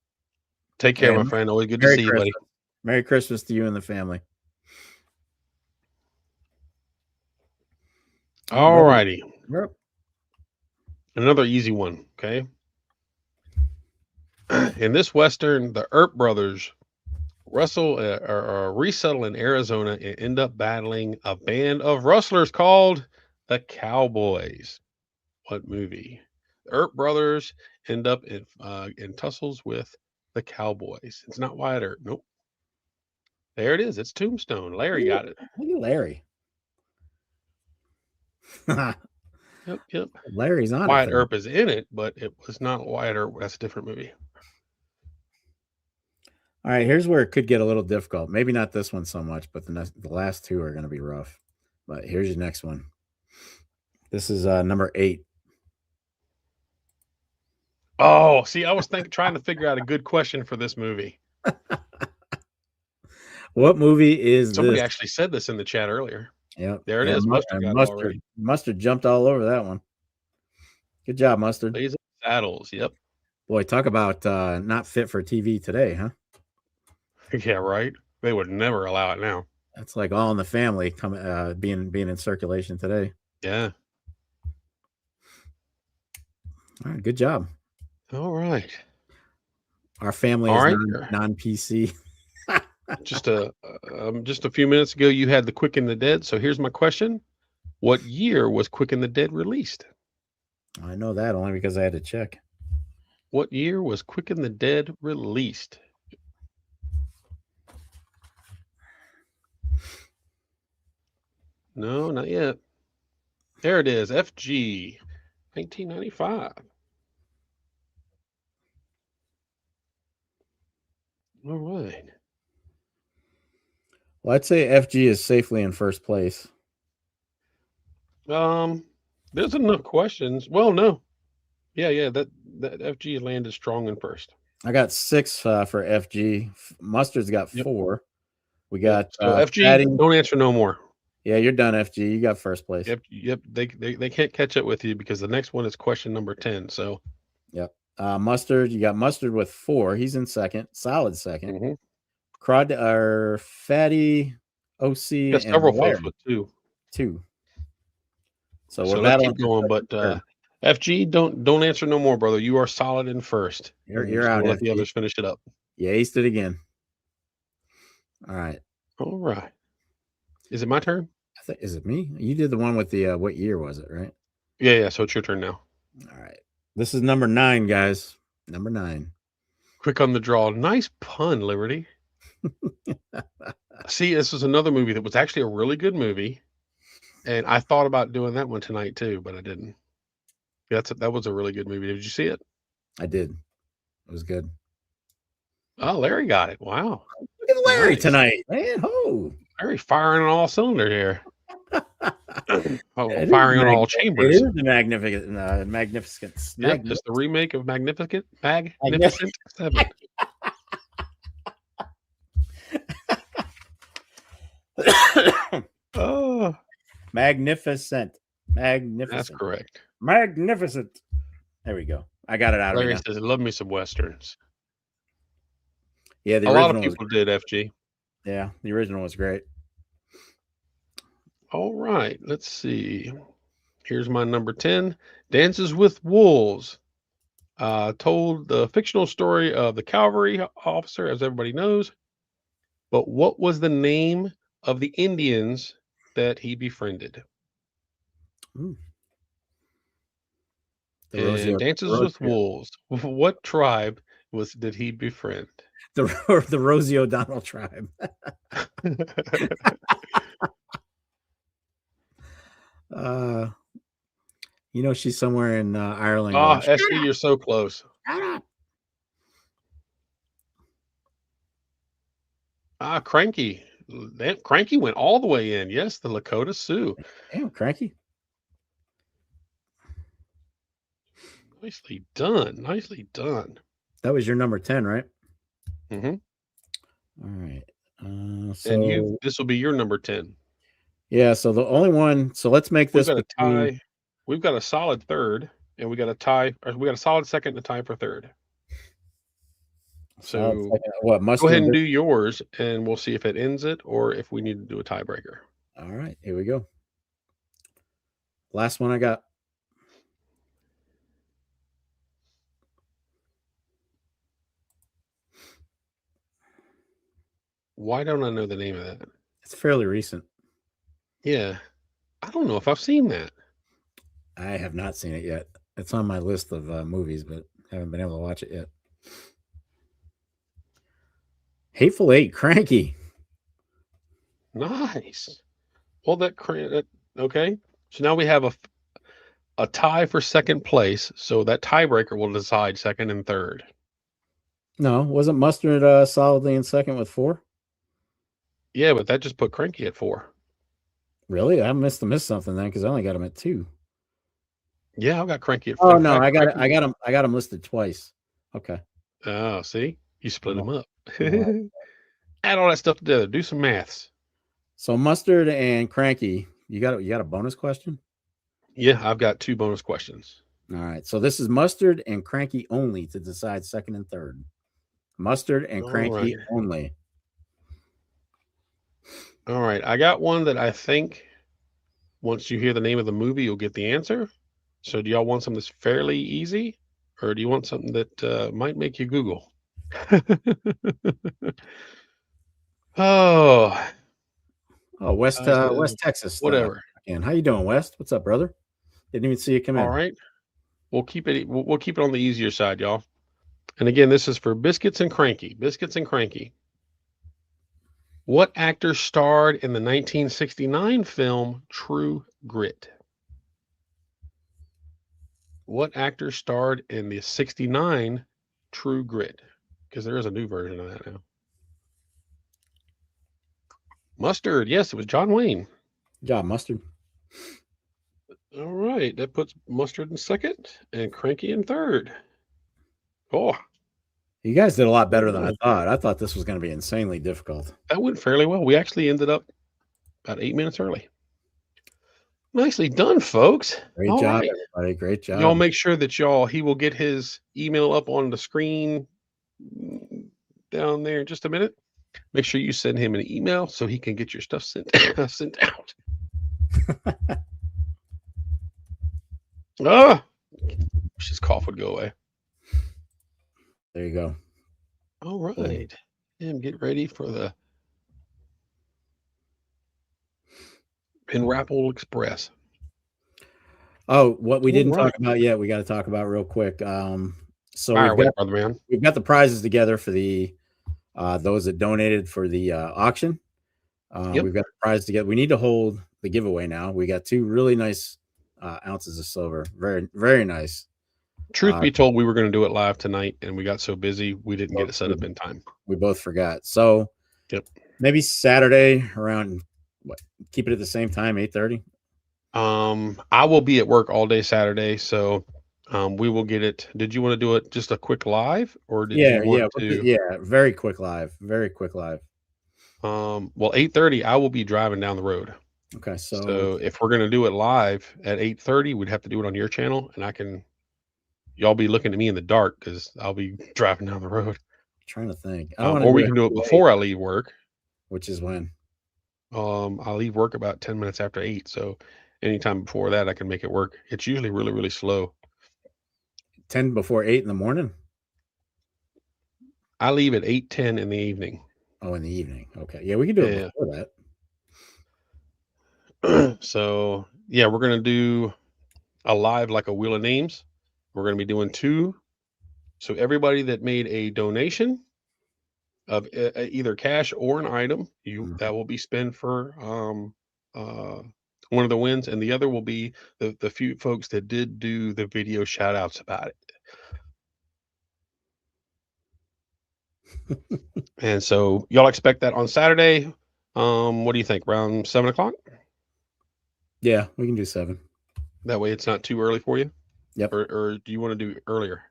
Take care, my friend. Always good to see you, buddy. Merry Christmas to you and the family. All righty. Yep. Another easy one, okay? In this Western, the Earp brothers resettle in Arizona and end up battling a band of rustlers called the Cowboys. What movie? The Earp brothers end up in tussles with the Cowboys. It's not Wyatt Earp. Nope. There it is. It's Tombstone. Larry got it. Look at Larry. Yep. Larry's on Wyatt it. Earp is in it, but it was not Wyatt Earp. That's a different movie. All right, here's where it could get a little difficult. Maybe not this one so much, but the last two are going to be rough. But here's your next one. This is number 8. Oh, see, I was trying to figure out a good question for this movie. What movie is Somebody this? actually said this in the chat earlier. Yep. There it Yeah, is. Mustard got it already. Mustard jumped all over that one. Good job, Mustard. Blazing Saddles. Yep. Boy, talk about not fit for TV today, huh? Yeah, right. They would never allow it now. That's like All in the Family being in circulation today. Yeah. All right, good job. All right. Our family All is right. non-PC. Just a few minutes ago, you had the Quick and the Dead. So here's my question: what year was Quick and the Dead released? I know that only because I had to check. What year was Quick and the Dead released? No, not yet. There it is. FG, 1995. All right. Well, I'd say FG is safely in first place. There's enough questions. Well, no. Yeah. That FG landed strong in first. I got 6 for FG. Mustard's got 4. We got so FG. Don't answer no more. Yeah, you're done, FG. You got first place. Yep. They can't catch up with you because the next one is question number 10. So. Yep. Mustard. You got Mustard with 4. He's in second. Solid second. Mm-hmm. Fatty, OC, got several folks with 2. So let's keep going. But FG, don't answer no more, brother. You are solid in first. You're out. Let the others finish it up. You aced it again. All right. Is it my turn? Is it me? You did the one with the what year was it, right? Yeah. So it's your turn now. All right. This is number 9, guys. Number 9. Quick on the draw. Nice pun, Liberty. See, this was another movie that was actually a really good movie, and I thought about doing that one tonight too, but I didn't. That was a really good movie. Did you see it? I did. It was good. Oh, Larry got it. Wow. Look at Larry tonight, man. Oh, Larry firing on all cylinders here. Firing on all chambers. It is the Magnificent. Yep, it's the remake of Magnificent 7. Oh, Magnificent. That's correct. Magnificent. There we go. I got it out. Larry says, "Love me some westerns." Yeah, a lot of people did. FG. Yeah, the original was great. All right, let's see. Here's my number 10. Dances with Wolves. Told the fictional story of the cavalry officer, as everybody knows. But what was the name of the Indians that he befriended? Dances with Wolves. What tribe did he befriend? The Rosie O'Donnell tribe. She's somewhere in Ireland. Oh, Esty, you're so close. Cranky. Cranky went all the way in. Yes, the Lakota Sioux. Damn, Cranky. Nicely done. That was your number 10, right? Mm-hmm. All right. And this will be your number 10. Yeah, so the only one. So let's make this a tie. We've got a solid third, and we got a tie. Or we got a solid second and a tie for third. So what? Go ahead and do yours, and we'll see if it ends it or if we need to do a tiebreaker. All right, here we go. Last one I got. Why don't I know the name of that? It's fairly recent. Yeah. I don't know if I've seen that. I have not seen it yet. It's on my list of movies, but haven't been able to watch it yet. Hateful Eight, Cranky. Nice. Well, okay. So now we have a tie for second place. So that tiebreaker will decide second and third. No, wasn't Mustard solidly in second with 4? Yeah, but that just put Cranky at 4. Really? I missed something then because I only got him at 2. Yeah, I've got Cranky at 4. Oh In no, fact, I got him listed twice. Okay. Oh, see? You split them up. Wow. Add all that stuff together. Do some maths. So Mustard and Cranky, you got a bonus question? Yeah, I've got 2 bonus questions. All right. So this is Mustard and Cranky only to decide second and third. Mustard and All Cranky right. only. All right. I got one that I think once you hear the name of the movie, you'll get the answer. So do y'all want something that's fairly easy, or do you want something that might make you Google? Oh, West West Texas. whatever. Again. How you doing, West? What's up, brother? Didn't even see you come in. All right. We'll keep it on the easier side, y'all. And again, this is for Biscuits and Cranky. Biscuits and Cranky. What actor starred in the 1969 film True Grit? What actor starred in the 69 True Grit? Because there is a new version of that now. Mustard. Yes, it was John Wayne. Good job, Mustard. All right. That puts Mustard in second and Cranky in third. Oh, You guys did a lot better than I thought. I thought this was going to be insanely difficult. that went fairly well. We actually ended up about 8 minutes early. Nicely done, folks. Great All job, right. everybody. Great job. Y'all make sure that he will get his email up on the screen down there in just a minute. Make sure you send him an email so he can get your stuff sent out. Wish his cough would go away. There you go. All right. And get ready for the Penrapple Express. Oh, what we didn't right. talk about yet, we got to talk about real quick. So Fire away, brother man. we've got the prizes together for the those that donated for the auction. Yep. We've got the prize together. We need to hold the giveaway now. We got 2 really nice ounces of silver. Very, very nice. Truth be told, we were going to do it live tonight, and we got so busy we didn't get it set up in time. We both forgot. So Yep. Maybe Saturday around keep it at the same time, 8:30. I will be at work all day Saturday, so we will get it. Did you want to do it just a quick live, or did you want to? Very quick live. Very quick live. Well, 8:30, I will be driving down the road. Okay, So if we're gonna do it live at 8:30, we'd have to do it on your channel, and y'all be looking at me in the dark because I'll be driving down the road. Trying to think. Or we can do it before I leave work. Which is when? I leave work about 10 minutes after 8, so anytime before that I can make it work. It's usually really, really slow. 10 before 8 in the morning? I leave at 8:10 in the evening. Oh, in the evening. Okay. Yeah, we can do it before that. So yeah, we're gonna do a live like a Wheel of Names. We're gonna be doing 2. So everybody that made a donation of either cash or an item, that will be spent for one of the wins, and the other will be the few folks that did do the video shout outs about it. And so y'all expect that on Saturday. What do you think? Around 7 o'clock? Yeah, we can do 7. That way it's not too early for you. Yep. Or do you want to do earlier?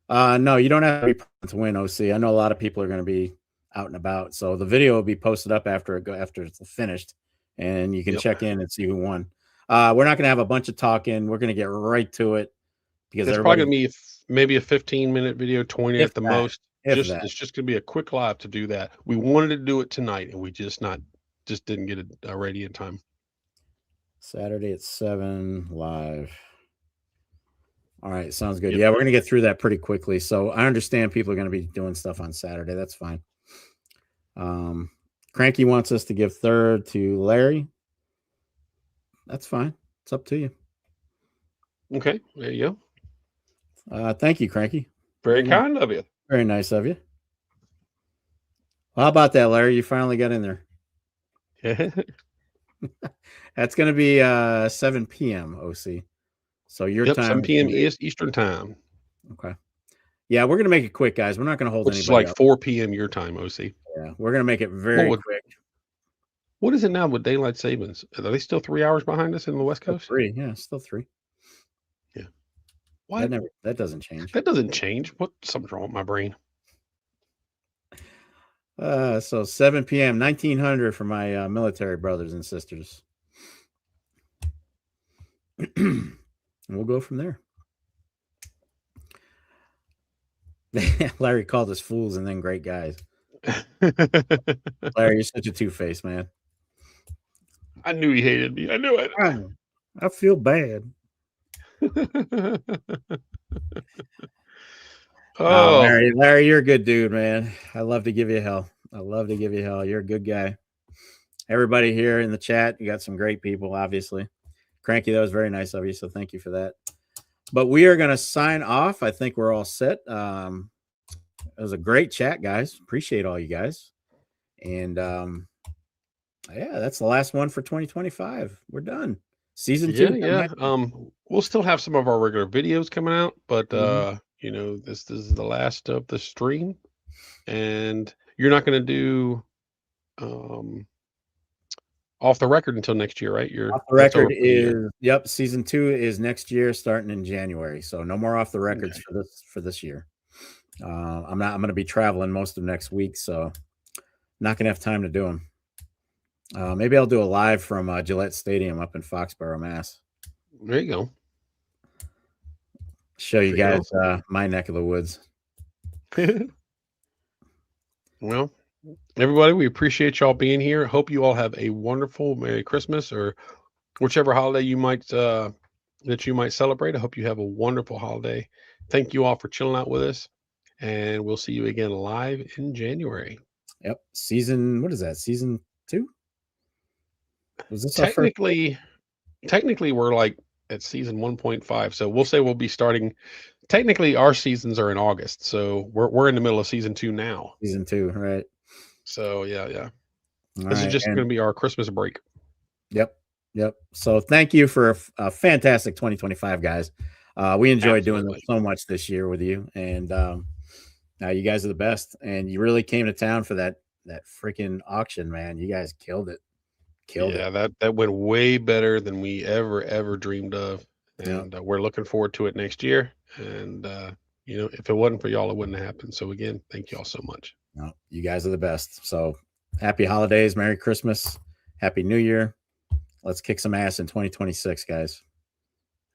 No, you don't have to be present to win, OC. I know a lot of people are going to be out and about, so the video will be posted up after it's finished, and you can check in and see who won. We're not going to have a bunch of talking. We're going to get right to it because it's probably going to be maybe a 15-minute video, 20 at the most. It's just going to be a quick live to do that. We wanted to do it tonight, and we just didn't get it ready in time. Saturday at 7 live. All right, sounds good. Yep. Yeah, we're going to get through that pretty quickly. So I understand people are going to be doing stuff on Saturday. That's fine. Cranky wants us to give third to Larry. That's fine. It's up to you. Okay, there you go. Thank you, Cranky. Very kind of you. Very nice of you. Well, how about that, Larry? You finally got in there. That's going to be 7 p.m. OC. So your time. 7 p.m. Eastern time. Okay. Yeah, we're gonna make it quick, guys. We're not gonna hold which is anybody like up. 4 p.m. your time, OC. Yeah, we're gonna make it very would- quick. What is it now with daylight savings? Are they still 3 hours behind us in the West Still Coast? 3. Yeah, still 3. Why? That doesn't change. That doesn't change. What? Something's wrong with my brain. So 7 p.m. 1900 for my military brothers and sisters. And we'll go from there. Larry called us fools and then great guys. Larry, you're such a two-faced man. I knew he hated me. I knew it. I feel bad. Oh, Larry, you're a good dude, man. I love to give you hell. You're a good guy. Everybody here in the chat, you got some great people, obviously. Cranky, that was very nice of you, so thank you for that. But we are going to sign off. I think we're all set. It was a great chat, guys. Appreciate all you guys. And yeah, that's the last one for 2025. We're done. Season 2. yeah. We'll still have some of our regular videos coming out, but this is the last of the stream, and you're not going to do off the record until next year, right? Off the record is season 2 is next year, starting in January. So no more off the records for this year. I'm going to be traveling most of next week, so not going to have time to do them. Maybe I'll do a live from Gillette Stadium up in Foxborough, Mass. There you go. Show you guys my neck of the woods. Well, everybody, we appreciate y'all being here. Hope you all have a wonderful Merry Christmas or whichever holiday you might that you might celebrate. I hope you have a wonderful holiday. Thank you all for chilling out with us, and we'll see you again live in January. Yep. What is that? Season 2? Was this technically we're like at season 1.5, so we'll say we'll be starting. Technically our seasons are in August, so we're in the middle of season 2 now. Season 2, right? So yeah. All this is just going to be our Christmas break. Yep. So thank you for a fantastic 2025, guys. We enjoyed doing this so much this year with you, and now you guys are the best, and you really came to town for that freaking auction, man. You guys killed it. That went way better than we ever dreamed of, and we're looking forward to it next year. And if it wasn't for y'all, it wouldn't have happened. So again, thank y'all so much. No, you guys are the best. So happy holidays, Merry Christmas, Happy New Year. Let's kick some ass in 2026, guys.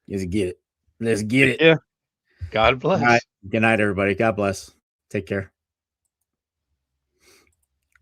Let's get it. Yeah. God bless. Good night, everybody. God bless. Take care.